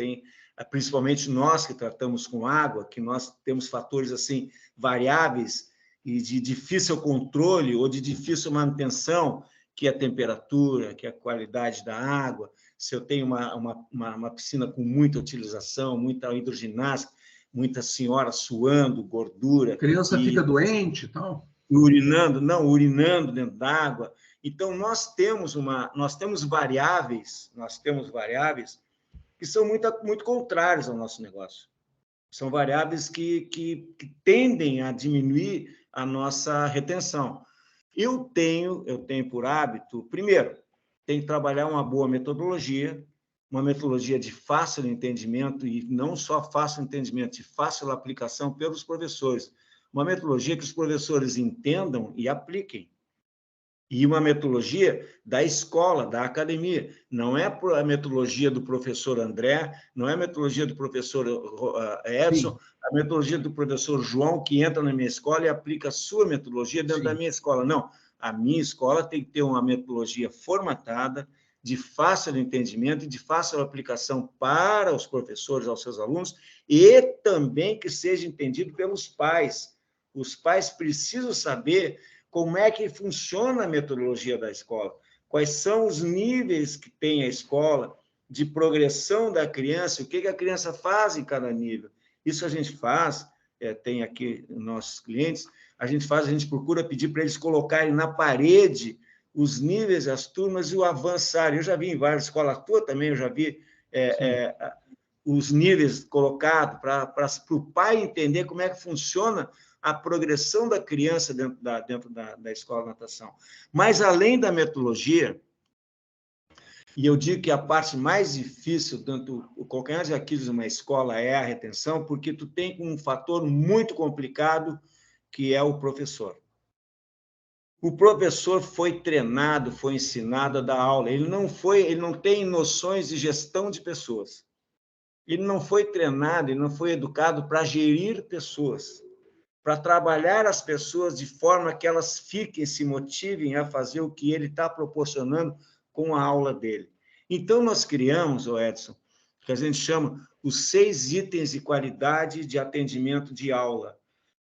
Speaker 1: principalmente nós que tratamos com água, que nós temos fatores assim variáveis e de difícil controle ou de difícil manutenção, que é a temperatura, que é a qualidade da água. Se eu tenho uma piscina com muita utilização, muita hidroginástica, muita senhora suando, gordura.
Speaker 2: A criança fica doente e tal.
Speaker 1: Urinando dentro d'água. Então, nós temos variáveis que são muito contrárias ao nosso negócio. São variáveis que tendem a diminuir a nossa retenção. Eu tenho por hábito, primeiro, tem que trabalhar uma boa metodologia, uma metodologia de fácil entendimento, e não só fácil entendimento, de fácil aplicação pelos professores. Uma metodologia que os professores entendam e apliquem. E uma metodologia da escola, da academia. Não é a metodologia do professor André, não é a metodologia do professor Edson, a metodologia do professor João, que entra na minha escola e aplica a sua metodologia dentro da minha escola. Não, a minha escola tem que ter uma metodologia formatada, de fácil entendimento e de fácil aplicação para os professores, aos seus alunos, e também que seja entendido pelos pais. Os pais precisam saber como é que funciona a metodologia da escola, quais são os níveis que tem a escola de progressão da criança, o que a criança faz em cada nível. Isso a gente faz, tem aqui nossos clientes, a gente procura pedir para eles colocarem na parede os níveis, as turmas e o avançar. Eu já vi em várias escolas, a tua também, eu já vi os níveis colocados para o pai entender como é que funciona a progressão da criança dentro da escola de natação. Mas, além da metodologia, e eu digo que a parte mais difícil, tanto o calcanhar de Aquiles de uma escola é a retenção, porque tu tem um fator muito complicado, que é o professor. O professor foi treinado, foi ensinado a dar aula. Ele não tem noções de gestão de pessoas. Ele não foi treinado, ele não foi educado para gerir pessoas, para trabalhar as pessoas de forma que elas se motivem a fazer o que ele está proporcionando com a aula dele. Então, nós criamos, Edson, que a gente chama os 6 itens de qualidade de atendimento de aula.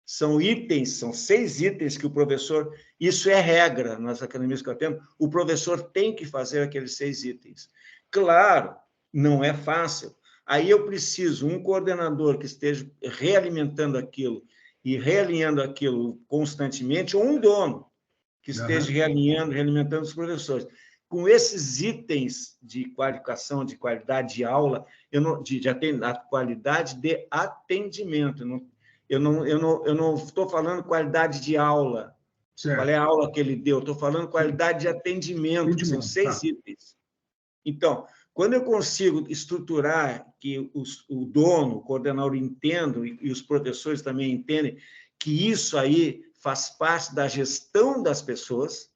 Speaker 1: São 6 itens que o professor... Isso é regra nas academias que eu atendo, o professor tem que fazer aqueles 6 itens. Claro, não é fácil. Aí eu preciso um coordenador que esteja realimentando aquilo, e realinhando aquilo constantemente, ou um dono que esteja realimentando os professores. Com esses itens de qualificação, de qualidade de aula, a qualidade de atendimento. Eu não estou falando qualidade de aula, qual é a aula que ele deu, estou falando qualidade de atendimento, que são 6 itens. Então, quando eu consigo estruturar que o dono, o coordenador entenda e os professores também entendem que isso aí faz parte da gestão das pessoas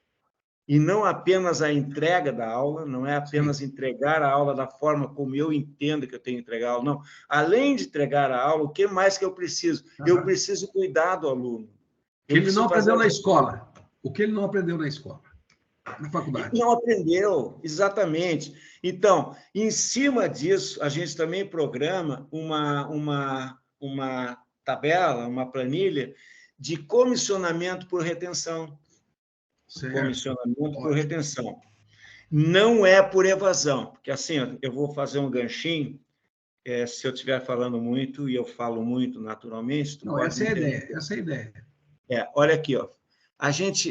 Speaker 1: e não apenas a entrega da aula, não é apenas entregar a aula da forma como eu entendo que eu tenho que entregar a aula, não. Além de entregar a aula, o que mais que eu preciso? Eu preciso cuidar do aluno.
Speaker 2: Que ele não aprendeu na escola. O que ele não aprendeu na escola. Na faculdade.
Speaker 1: Não aprendeu, exatamente. Então, em cima disso, a gente também programa uma tabela, uma planilha de comissionamento por retenção. Certo. Comissionamento por retenção. Não é por evasão, porque assim, eu vou fazer um ganchinho, se eu estiver falando muito, e eu falo muito naturalmente...
Speaker 2: Não, essa é a ideia, essa é a ideia.
Speaker 1: Olha aqui, ó.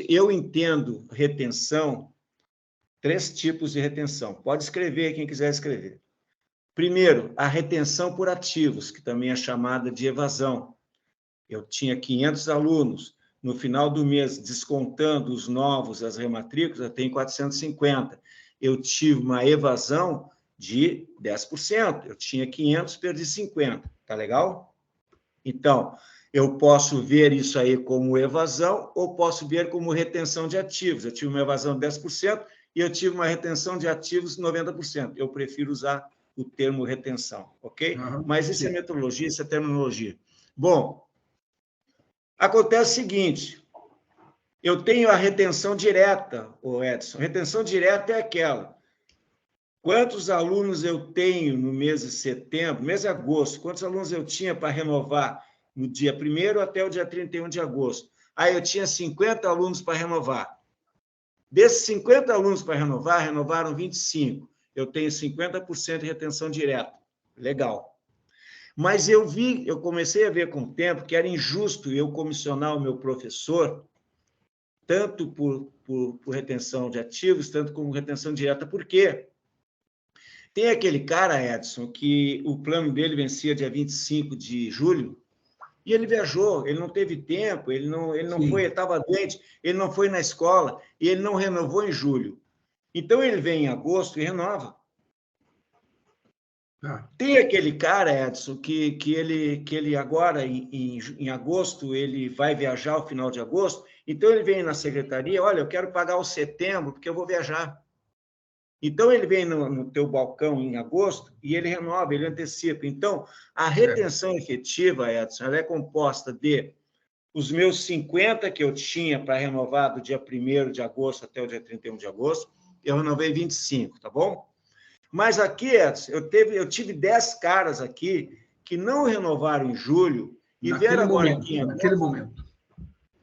Speaker 1: Eu entendo retenção, 3 tipos de retenção. Pode escrever quem quiser escrever. Primeiro, a retenção por ativos, que também é chamada de evasão. Eu tinha 500 alunos, no final do mês, descontando os novos, as rematrículas, eu tenho 450. Eu tive uma evasão de 10%. Eu tinha 500, perdi 50. Tá legal? Então, eu posso ver isso aí como evasão ou posso ver como retenção de ativos. Eu tive uma evasão de 10% e eu tive uma retenção de ativos de 90%. Eu prefiro usar o termo retenção, ok? Mas isso é metodologia, isso é terminologia. Bom, acontece o seguinte, eu tenho a retenção direta, Edson. Retenção direta é aquela. Quantos alunos eu tenho no mês de setembro, mês de agosto, quantos alunos eu tinha para renovar no dia 1º até o dia 31 de agosto? Aí eu tinha 50 alunos para renovar. Desses 50 alunos para renovar, renovaram 25. Eu tenho 50% de retenção direta. Legal. Mas eu comecei a ver com o tempo que era injusto eu comissionar o meu professor, tanto por retenção de ativos, tanto como retenção direta. Por quê? Tem aquele cara, Edson, que o plano dele vencia dia 25 de julho, e ele viajou, ele não teve tempo, ele não foi, ele estava doente, ele não foi na escola, e ele não renovou em julho. Então, ele vem em agosto e renova. Tem aquele cara, Edson, que ele agora, em agosto, ele vai viajar ao final de agosto, então ele vem na secretaria, olha, eu quero pagar o setembro, porque eu vou viajar. Então, ele vem no teu balcão em agosto e ele renova, ele antecipa. Então, a retenção efetiva, Edson, ela é composta de os meus 50 que eu tinha para renovar do dia 1º de agosto até o dia 31 de agosto, eu renovei 25, tá bom? Mas aqui, Edson, eu tive 10 caras aqui que não renovaram em julho e vieram agora aqui em agosto.
Speaker 2: Naquele momento.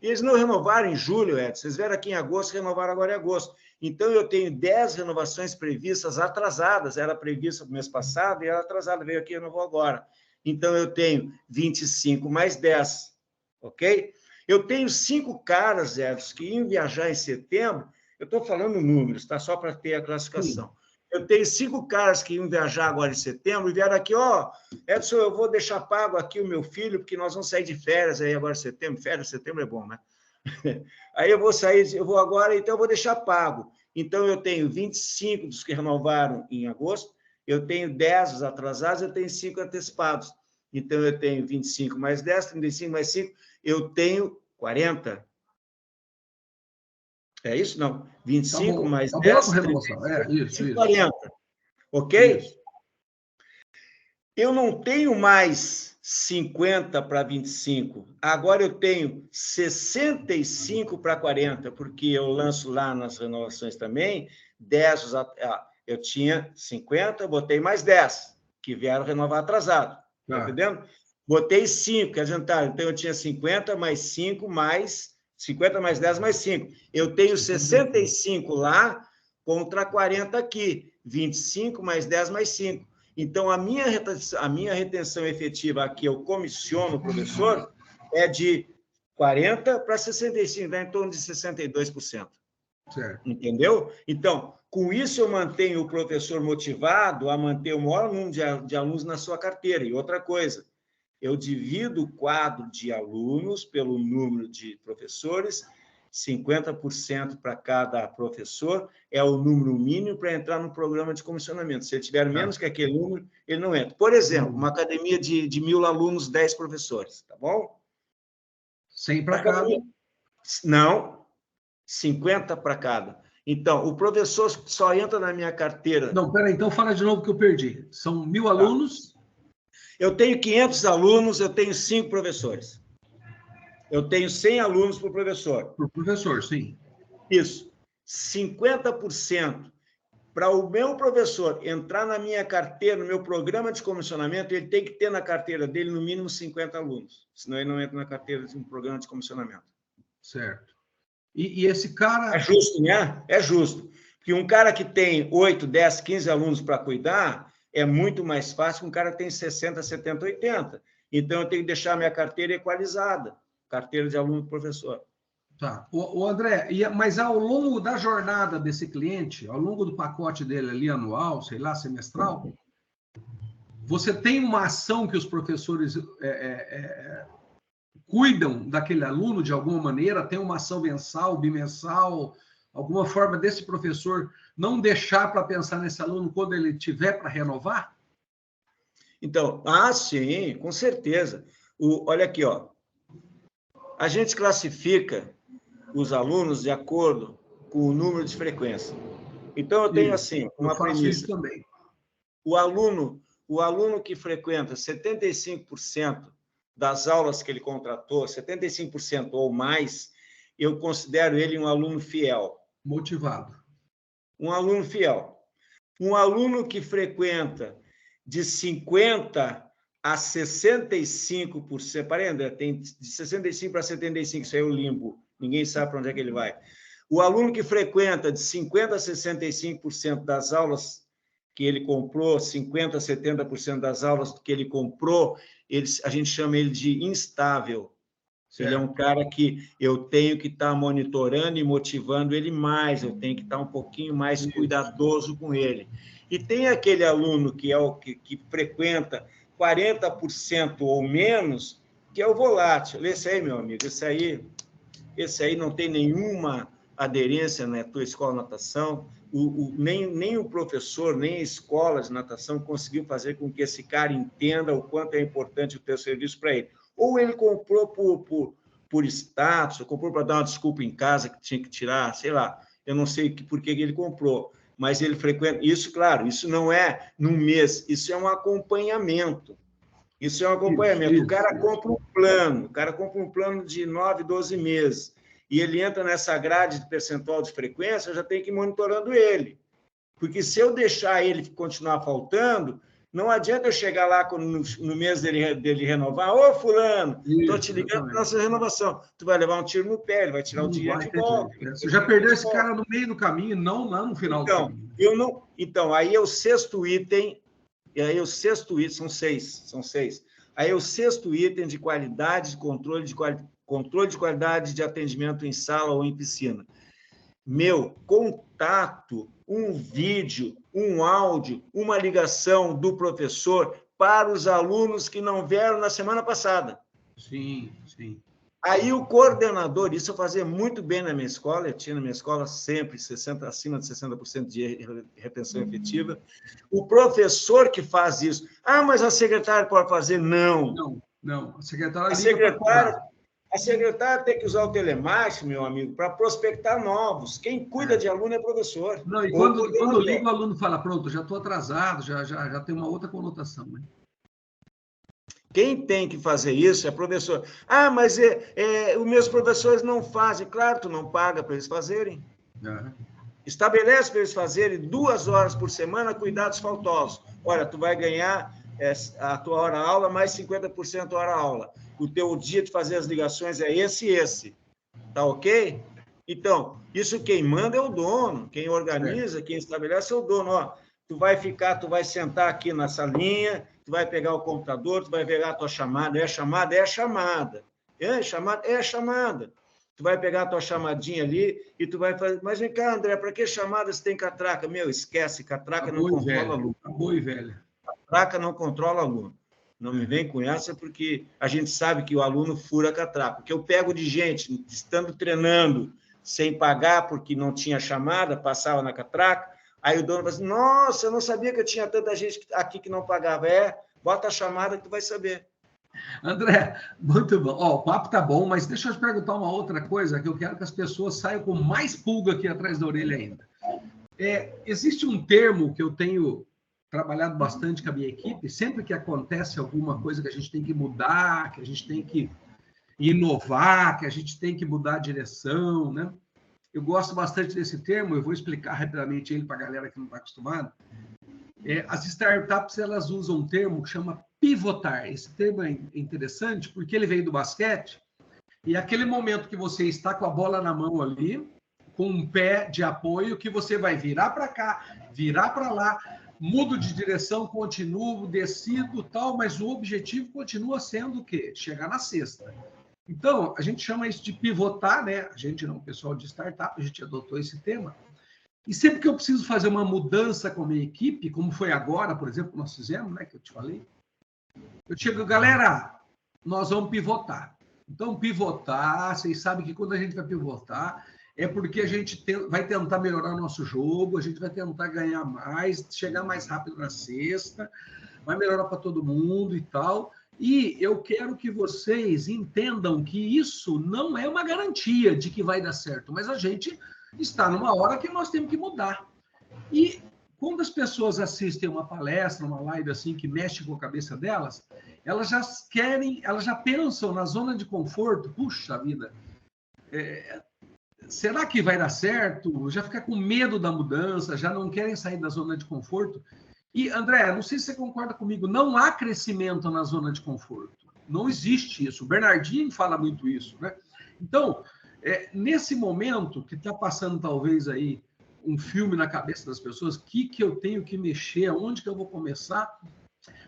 Speaker 1: Eles não renovaram em julho, Edson. Eles vieram aqui em agosto e renovaram agora em agosto. Então, eu tenho 10 renovações previstas atrasadas. Era prevista no mês passado e era atrasada, veio aqui e renovou agora. Então, eu tenho 25 mais 10, ok? Eu tenho 5 caras, Edson, que iam viajar em setembro. Eu estou falando números, tá? Só para ter a classificação. Sim. Eu tenho 5 caras que iam viajar agora em setembro e vieram aqui, Edson, eu vou deixar pago aqui o meu filho, porque nós vamos sair de férias aí agora em setembro. Férias, setembro é bom, né? Aí eu vou sair, eu vou agora, então eu vou deixar pago. Então, eu tenho 25 dos que renovaram em agosto, eu tenho 10 dos atrasados, eu tenho 5 antecipados. Então, eu tenho 25 mais 10, 35 mais 5, eu tenho 40. É isso? Não. 25 mais 10, 35, isso. 40. Ok? Isso. Eu não tenho mais 50 para 25. Agora eu tenho 65 para 40, porque eu lanço lá nas renovações também 10. Eu tinha 50, botei mais 10, que vieram renovar atrasado. Está entendendo? Botei 5, que adiantaram. Então eu tinha 50 mais 5 mais 50 mais 10 mais 5. Eu tenho 65 lá contra 40 aqui. 25 mais 10 mais 5. Então, a minha retenção efetiva aqui, eu comissiono o professor, é de 40 para 65, dá em torno de 62%. Certo. Entendeu? Então, com isso, eu mantenho o professor motivado a manter o maior número de alunos na sua carteira. E outra coisa, eu divido o quadro de alunos pelo número de professores, 50% para cada professor é o número mínimo para entrar no programa de comissionamento. Se ele tiver menos que aquele número, ele não entra. Por exemplo, uma academia de 1.000 alunos, 10 professores, tá bom?
Speaker 2: 100 para cada?
Speaker 1: Não, 50 para cada. Então, o professor só entra na minha carteira...
Speaker 2: Não, peraí, então fala de novo que eu perdi. São 1.000 alunos...
Speaker 1: Eu tenho 500 alunos, eu tenho 5 professores. Eu tenho 100 alunos por professor.
Speaker 2: Por professor, sim.
Speaker 1: Isso. 50% para o meu professor entrar na minha carteira, no meu programa de comissionamento, ele tem que ter na carteira dele no mínimo 50 alunos. Senão ele não entra na carteira de um programa de comissionamento.
Speaker 2: Certo. E esse cara...
Speaker 1: É justo, né? É justo. Porque um cara que tem 8, 10, 15 alunos para cuidar... é muito mais fácil que um cara que tem 60, 70, 80. Então, eu tenho que deixar a minha carteira equalizada, carteira de aluno e professor.
Speaker 2: Tá. O André, mas ao longo da jornada desse cliente, ao longo do pacote dele ali anual, sei lá, semestral, você tem uma ação que os professores cuidam daquele aluno de alguma maneira? Tem uma ação mensal, bimensal, alguma forma desse professor não deixar para pensar nesse aluno quando ele tiver para renovar?
Speaker 1: Então, sim, com certeza. Olha aqui, ó. A gente classifica os alunos de acordo com o número de frequência. Então, eu tenho assim, uma premissa.
Speaker 2: Isso também.
Speaker 1: O aluno que frequenta 75% das aulas que ele contratou, 75% ou mais, eu considero ele um aluno fiel.
Speaker 2: Motivado.
Speaker 1: Um aluno fiel. Um aluno que frequenta de 50% a 65%, parei, André, tem de 65% para 75%, isso aí é o limbo, ninguém sabe para onde é que ele vai. O aluno que frequenta de 50% a 65% das aulas que ele comprou, 50% a 70% das aulas que ele comprou, a gente chama ele de instável. Certo. Ele é um cara que eu tenho que estar monitorando e motivando ele mais, eu tenho que estar um pouquinho mais cuidadoso com ele. E tem aquele aluno que é o que frequenta 40% ou menos, que é o volátil. Esse aí, meu amigo, esse aí não tem nenhuma aderência na tua escola de natação, nem o professor, nem a escola de natação conseguiu fazer com que esse cara entenda o quanto é importante o teu serviço para ele. Ou ele comprou por status, ou comprou para dar uma desculpa em casa que tinha que tirar, sei lá, eu não sei por que ele comprou, mas ele frequenta. Isso, claro, isso não é num mês, isso é um acompanhamento. Isso é um acompanhamento. O cara compra um plano de 9, 12 meses, e ele entra nessa grade de percentual de frequência, eu já tenho que ir monitorando ele. Porque se eu deixar ele continuar faltando, não adianta eu chegar lá no mês dele renovar, ô fulano, estou te ligando para nossa renovação. Tu vai levar um tiro no pé, ele vai tirar o dinheiro de volta.
Speaker 2: Você já perdeu esse cara no meio do caminho, não lá no final do caminho.
Speaker 1: Então, aí é o sexto item, são seis. Aí é o sexto item de qualidade, de controle de qualidade de atendimento em sala ou em piscina. Contato, um vídeo, um áudio, uma ligação do professor para os alunos que não vieram na semana passada.
Speaker 2: Sim.
Speaker 1: Aí o coordenador, isso eu fazia muito bem na minha escola, eu tinha na minha escola sempre acima de 60% de retenção efetiva. O professor que faz isso, mas a secretária pode fazer? Não. A secretária tem que usar o telemarketing, meu amigo, para prospectar novos. Quem cuida de aluno é professor.
Speaker 2: Não, e quando liga, o aluno fala, pronto, já estou atrasado, já tem uma outra conotação, né?
Speaker 1: Quem tem que fazer isso é professor. Mas os meus professores não fazem. Claro, tu não paga para eles fazerem. Estabelece para eles fazerem 2 horas por semana cuidados faltosos. Olha, tu vai ganhar a tua hora-aula mais 50% hora-aula. O teu dia de fazer as ligações é esse e esse. Tá ok? Então, isso quem manda é o dono. Quem organiza, quem estabelece é o dono. Ó, tu vai sentar aqui na salinha, tu vai pegar o computador, tu vai pegar a tua chamada. É chamada? É chamada. É chamada? É chamada. Tu vai pegar a tua chamadinha ali e tu vai fazer... Mas vem cá, André, para que chamadas tem catraca? Esquece, catraca não controla aluno.
Speaker 2: Acabou e velho.
Speaker 1: Catraca não controla aluno. Não me vem com essa, porque a gente sabe que o aluno fura catraca. O que eu pego de gente, estando treinando, sem pagar, porque não tinha chamada, passava na catraca, aí o dono fala assim, nossa, eu não sabia que eu tinha tanta gente aqui que não pagava. Bota a chamada que tu vai saber.
Speaker 2: André, muito bom. O papo tá bom, mas deixa eu te perguntar uma outra coisa, que eu quero que as pessoas saiam com mais pulga aqui atrás da orelha ainda. Existe um termo que eu tenho trabalhado bastante com a minha equipe, sempre que acontece alguma coisa que a gente tem que mudar, que a gente tem que inovar, que a gente tem que mudar a direção, né? Eu gosto bastante desse termo, eu vou explicar rapidamente ele para a galera que não está acostumada. As startups, elas usam um termo que chama pivotar. Esse termo é interessante porque ele veio do basquete e aquele momento que você está com a bola na mão ali, com um pé de apoio, que você vai virar para cá, virar para lá, mudo de direção, continuo, decido, tal, mas o objetivo continua sendo o quê? Chegar na cesta. Então, a gente chama isso de pivotar, né? A gente não, o pessoal de startup, a gente adotou esse tema. E sempre que eu preciso fazer uma mudança com a minha equipe, como foi agora, por exemplo, que nós fizemos, né, que eu te falei, eu chego, galera, nós vamos pivotar. Então, pivotar, vocês sabem que quando a gente vai pivotar, é porque a gente vai tentar melhorar o nosso jogo, a gente vai tentar ganhar mais, chegar mais rápido na cesta, vai melhorar para todo mundo e tal. E eu quero que vocês entendam que isso não é uma garantia de que vai dar certo, mas a gente está numa hora que nós temos que mudar. E quando as pessoas assistem uma palestra, uma live assim, que mexe com a cabeça delas, elas já pensam na zona de conforto, puxa vida, será que vai dar certo? Já fica com medo da mudança, já não querem sair da zona de conforto. E, André, não sei se você concorda comigo, não há crescimento na zona de conforto. Não existe isso. O Bernardinho fala muito isso, né? Então, nesse momento que está passando talvez aí um filme na cabeça das pessoas, o que eu tenho que mexer, aonde que eu vou começar?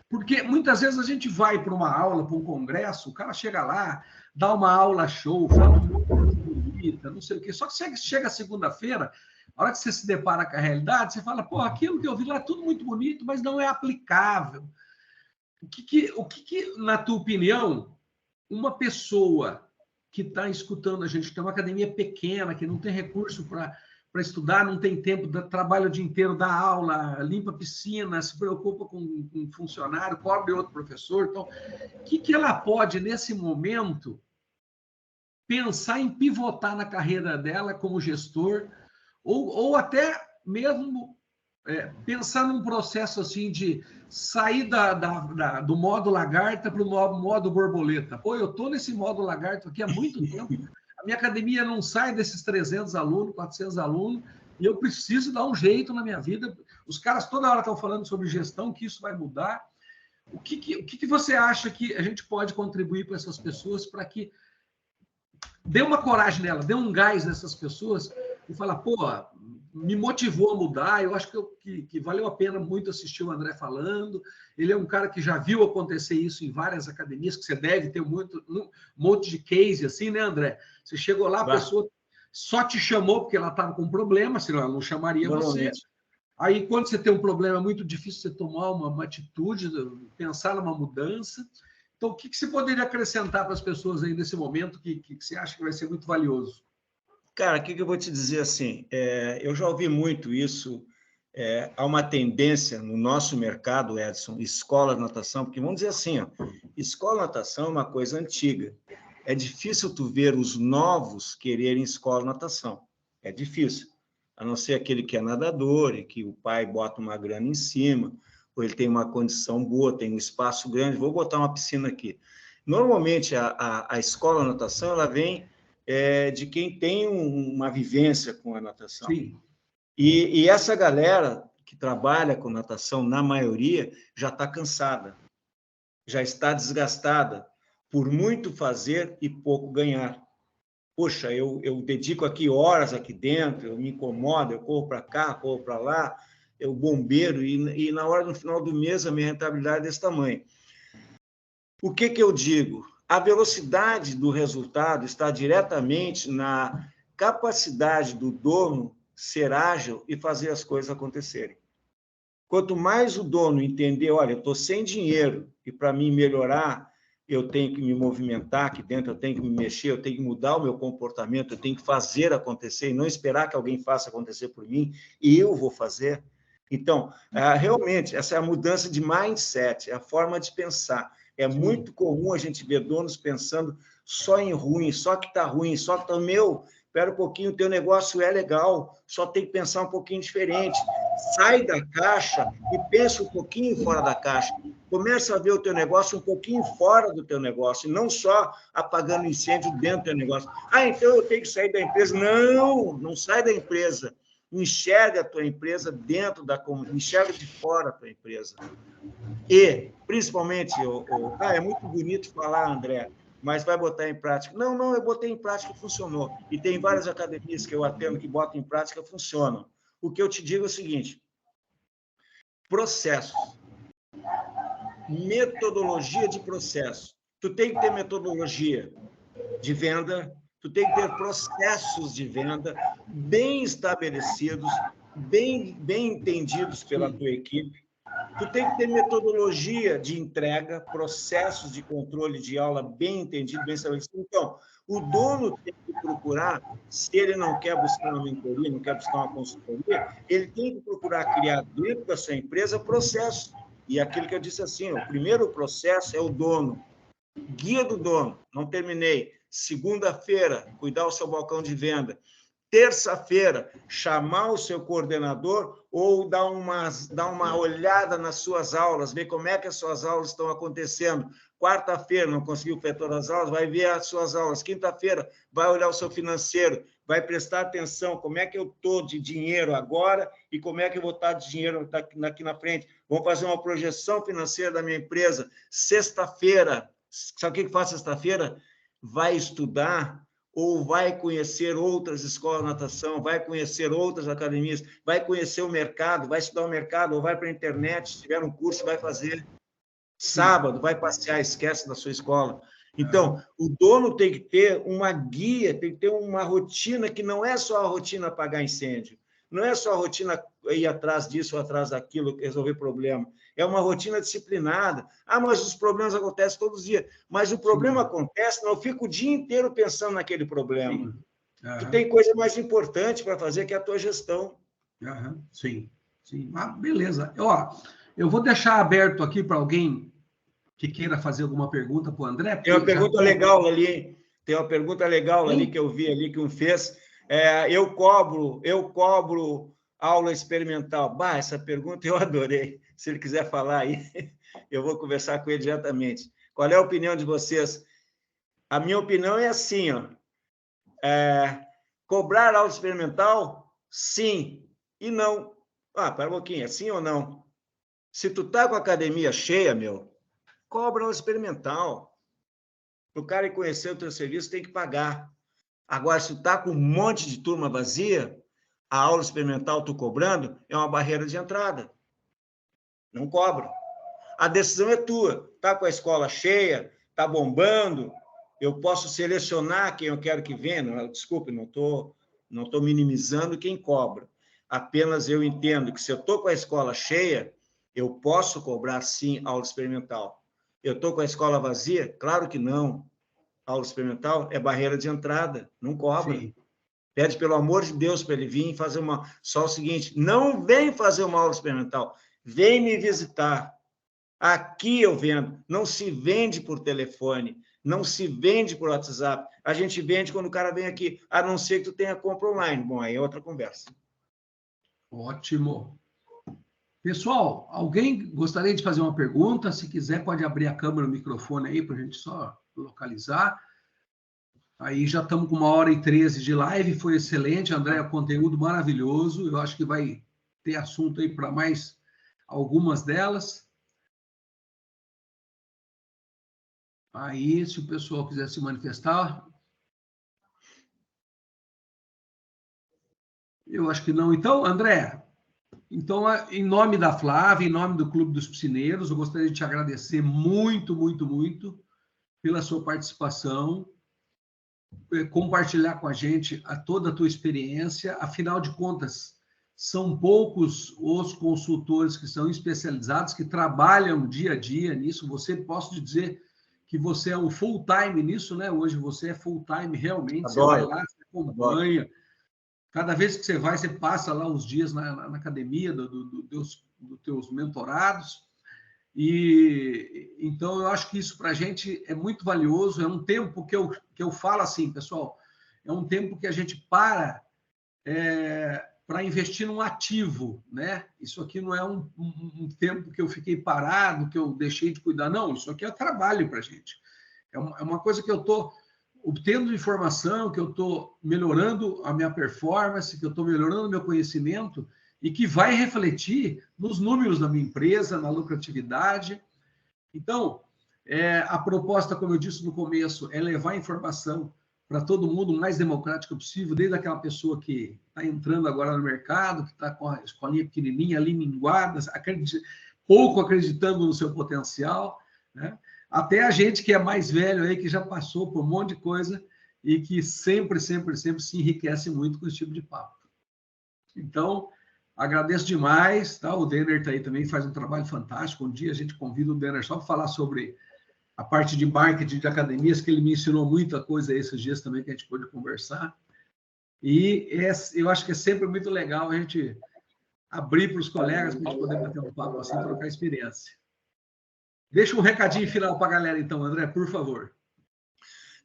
Speaker 2: Porque muitas vezes a gente vai para uma aula, para um congresso, o cara chega lá, dá uma aula show, fala uma coisa bonita, não sei o quê. Só que chega segunda-feira, a hora que você se depara com a realidade, você fala, pô, aquilo que eu vi lá é tudo muito bonito, mas não é aplicável. O que, na tua opinião, uma pessoa que está escutando a gente, que tem uma academia pequena, que não tem recurso para estudar, não tem tempo, trabalha o dia inteiro, dá aula, limpa a piscina, se preocupa com um funcionário, cobre outro professor. Então, o que ela pode, nesse momento, pensar em pivotar na carreira dela como gestor, ou até mesmo pensar num processo assim de sair do modo lagarta para o modo borboleta. Pô, eu estou nesse modo lagarto aqui há muito tempo, a minha academia não sai desses 300 alunos, 400 alunos, e eu preciso dar um jeito na minha vida. Os caras toda hora estão falando sobre gestão, que isso vai mudar. O que você acha que a gente pode contribuir para essas pessoas para que dê uma coragem nela, dê um gás nessas pessoas e falar, pô, me motivou a mudar, eu acho que valeu a pena muito assistir o André falando, ele é um cara que já viu acontecer isso em várias academias, que você deve ter um monte de case assim, né, André? Você chegou lá, a pessoa só te chamou porque ela estava com problema, senão ela não chamaria você. Aí, quando você tem um problema, é muito difícil você tomar uma atitude, pensar numa mudança. Então, o que você poderia acrescentar para as pessoas aí nesse momento que você acha que vai ser muito valioso?
Speaker 1: Cara, o que eu vou te dizer assim? Eu já ouvi muito isso. Há uma tendência no nosso mercado, Edson, escola de natação, porque vamos dizer assim, ó, escola de natação é uma coisa antiga. É difícil tu ver os novos quererem escola de natação. É difícil. A não ser aquele que é nadador e que o pai bota uma grana em cima, ou ele tem uma condição boa, tem um espaço grande, vou botar uma piscina aqui. Normalmente, a escola de natação, ela vem de quem tem uma vivência com a natação.
Speaker 2: Sim.
Speaker 1: E essa galera que trabalha com natação, na maioria, já está cansada, já está desgastada por muito fazer e pouco ganhar. Poxa, eu dedico aqui horas aqui dentro, eu me incomodo, eu corro para cá, corro para lá, eu bombeiro, e na hora, no final do mês, a minha rentabilidade é desse tamanho. O que eu digo? A velocidade do resultado está diretamente na capacidade do dono ser ágil e fazer as coisas acontecerem. Quanto mais o dono entender, olha, eu estou sem dinheiro e para mim melhorar, eu tenho que me movimentar aqui dentro, eu tenho que me mexer, eu tenho que mudar o meu comportamento, eu tenho que fazer acontecer e não esperar que alguém faça acontecer por mim, e eu vou fazer. Então, realmente, essa é a mudança de mindset, é a forma de pensar. É muito comum a gente ver donos pensando só em ruim, só que está ruim, só que está... Meu, espera um pouquinho, o teu negócio é legal, só tem que pensar um pouquinho diferente. Sai da caixa e pensa um pouquinho fora da caixa. Começa a ver o teu negócio um pouquinho fora do teu negócio, e não só apagando incêndio dentro do teu negócio. Ah, então eu tenho que sair da empresa. Não, não sai da empresa. Enxerga a tua empresa dentro da comunidade, enxerga de fora a tua empresa. E, principalmente, é muito bonito falar, André, mas vai botar em prática. Não, eu botei em prática e funcionou. E tem várias academias que eu atendo que botam em prática e funcionam. O que eu te digo é o seguinte: processos, metodologia de processo. Tu tem que ter metodologia de venda, tu tem que ter processos de venda bem estabelecidos, bem entendidos pela tua equipe. Tu tem que ter metodologia de entrega, processos de controle de aula bem entendido, bem estabelecido. Então, o dono tem que procurar, se ele não quer buscar uma mentoria, não quer buscar uma consultoria, ele tem que procurar criar dentro da sua empresa processos. E aquilo que eu disse assim, o primeiro processo é o dono. Guia do dono, não terminei. Segunda-feira, cuidar o seu balcão de venda. Terça-feira, chamar o seu coordenador ou dar uma olhada nas suas aulas, ver como é que as suas aulas estão acontecendo. Quarta-feira, não conseguiu ver todas as aulas, vai ver as suas aulas. Quinta-feira, vai olhar o seu financeiro, vai prestar atenção, como é que eu estou de dinheiro agora e como é que eu vou estar de dinheiro aqui na frente. Vamos fazer uma projeção financeira da minha empresa. Sexta-feira, sabe o que faz sexta-feira? Vai estudar ou vai conhecer outras escolas de natação, vai conhecer outras academias, vai conhecer o mercado, vai estudar o mercado, ou vai para a internet, se tiver um curso, vai fazer. Sábado, vai passear, esquece da sua escola. Então, o dono tem que ter uma guia, tem que ter uma rotina que não é só a rotina apagar incêndio, não é só a rotina ir atrás disso ou atrás daquilo, resolver problema. É uma rotina disciplinada. Ah, mas os problemas acontecem todos os dias. Mas o problema acontece, não fica o dia inteiro pensando naquele problema. Tu tem coisa mais importante para fazer que a tua gestão.
Speaker 2: Sim, sim. Beleza. Ó, eu vou deixar aberto aqui para alguém que queira fazer alguma pergunta para o André.
Speaker 1: Tem uma pergunta legal ali. Tem uma pergunta legal ali que eu vi ali que um fez. Eu cobro aula experimental. Bah, essa pergunta eu adorei. Se ele quiser falar aí, eu vou conversar com ele diretamente. Qual é a opinião de vocês? A minha opinião é assim, ó. Cobrar aula experimental, sim e não. Pera um pouquinho, é sim ou não? Se tu tá com a academia cheia, cobra aula experimental. Para o cara ir conhecer o teu serviço, tem que pagar. Agora, se tu tá com um monte de turma vazia, a aula experimental tu cobrando é uma barreira de entrada. Não cobra. A decisão é tua. Tá com a escola cheia, tá bombando, eu posso selecionar quem eu quero que venha. Desculpe, não tô minimizando quem cobra. Apenas eu entendo que se eu estou com a escola cheia, eu posso cobrar, sim, aula experimental. Eu estou com a escola vazia? Claro que não. Aula experimental é barreira de entrada, não cobra. Sim. Pede, pelo amor de Deus, para ele vir fazer só o seguinte, não vem fazer uma aula experimental, vem me visitar. Aqui eu vendo, não se vende por telefone, não se vende por WhatsApp. A gente vende quando o cara vem aqui, a não ser que tu tenha compra online. Bom, aí é outra conversa.
Speaker 2: Ótimo. Pessoal, alguém gostaria de fazer uma pergunta? Se quiser, pode abrir a câmera, o microfone aí, para a gente só localizar. Aí já estamos com 1h13 de live, foi excelente, André, conteúdo maravilhoso. Eu acho que vai ter assunto aí para mais algumas delas. Aí, se o pessoal quiser se manifestar. Eu acho que não. Então, André, em nome da Flávia, em nome do Clube dos Piscineiros, eu gostaria de te agradecer muito, muito, muito pela sua participação, compartilhar com a gente toda a tua experiência. Afinal de contas, são poucos os consultores que são especializados, que trabalham dia a dia nisso. Posso te dizer que você é um full-time nisso, né? Hoje você é full-time realmente,
Speaker 1: Adoro.
Speaker 2: Você vai lá, você acompanha. Adoro. Cada vez que você vai, você passa lá uns dias na academia dos teus mentorados. E então eu acho que isso para a gente é muito valioso. É um tempo que eu falo assim, pessoal, é um tempo que a gente para investir num ativo, né? Isso aqui não é um tempo que eu fiquei parado, que eu deixei de cuidar, não. Isso aqui é trabalho para a gente. É uma coisa que eu estou obtendo informação, que eu estou melhorando a minha performance, que eu estou melhorando o meu conhecimento e que vai refletir nos números da minha empresa, na lucratividade. Então, a proposta, como eu disse no começo, é levar informação para todo mundo o mais democrática possível, desde aquela pessoa que está entrando agora no mercado, que está com a escolinha pequenininha ali minguada, pouco acreditando no seu potencial, né? Até a gente que é mais velho aí, que já passou por um monte de coisa e que sempre se enriquece muito com esse tipo de papo. Então, agradeço demais, tá? O Denner está aí também, faz um trabalho fantástico. Um dia a gente convida o Denner só para falar sobre a parte de marketing de academias, que ele me ensinou muita coisa esses dias também, que a gente pôde conversar. E eu acho que é sempre muito legal a gente abrir para os colegas, para a gente poder bater um papo assim, trocar experiência. Deixa um recadinho final para a galera, então, André, por favor.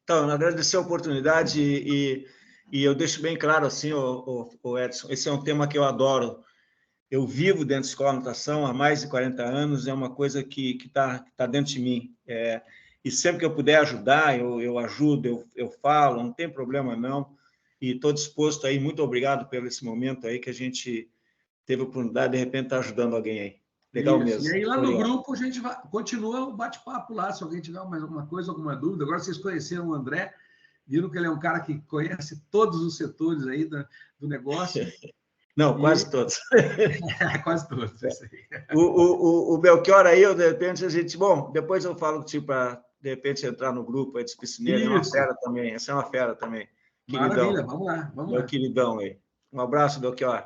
Speaker 1: Então, agradecer a oportunidade e eu deixo bem claro assim, o Edson, esse é um tema que eu adoro. Eu vivo dentro da escola de natação há mais de 40 anos, é uma coisa que tá dentro de mim. E sempre que eu puder ajudar, eu ajudo, eu falo, não tem problema não. E estou disposto aí, muito obrigado pelo esse momento aí que a gente teve a oportunidade de repente estar ajudando alguém aí. Legal mesmo.
Speaker 2: E aí lá no grupo a gente continua o bate-papo lá, se alguém tiver mais alguma coisa, alguma dúvida. Agora vocês conheceram o André, viram que ele é um cara que conhece todos os setores aí do negócio.
Speaker 1: Não, quase todos.
Speaker 2: Quase todos, isso aí.
Speaker 1: O Belchior aí, de repente, a gente... Bom, depois eu falo contigo para, de repente, entrar no grupo aí dos piscineiros. É uma fera também, essa é uma fera também. Queridão.
Speaker 2: Maravilha, vamos lá.
Speaker 1: Meu queridão aí. Um abraço, Belchior.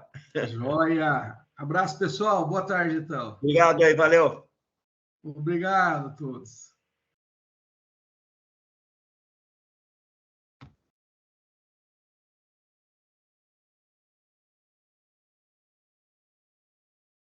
Speaker 2: Joia. Abraço, pessoal. Boa tarde, então.
Speaker 1: Obrigado aí, valeu.
Speaker 2: Obrigado a todos.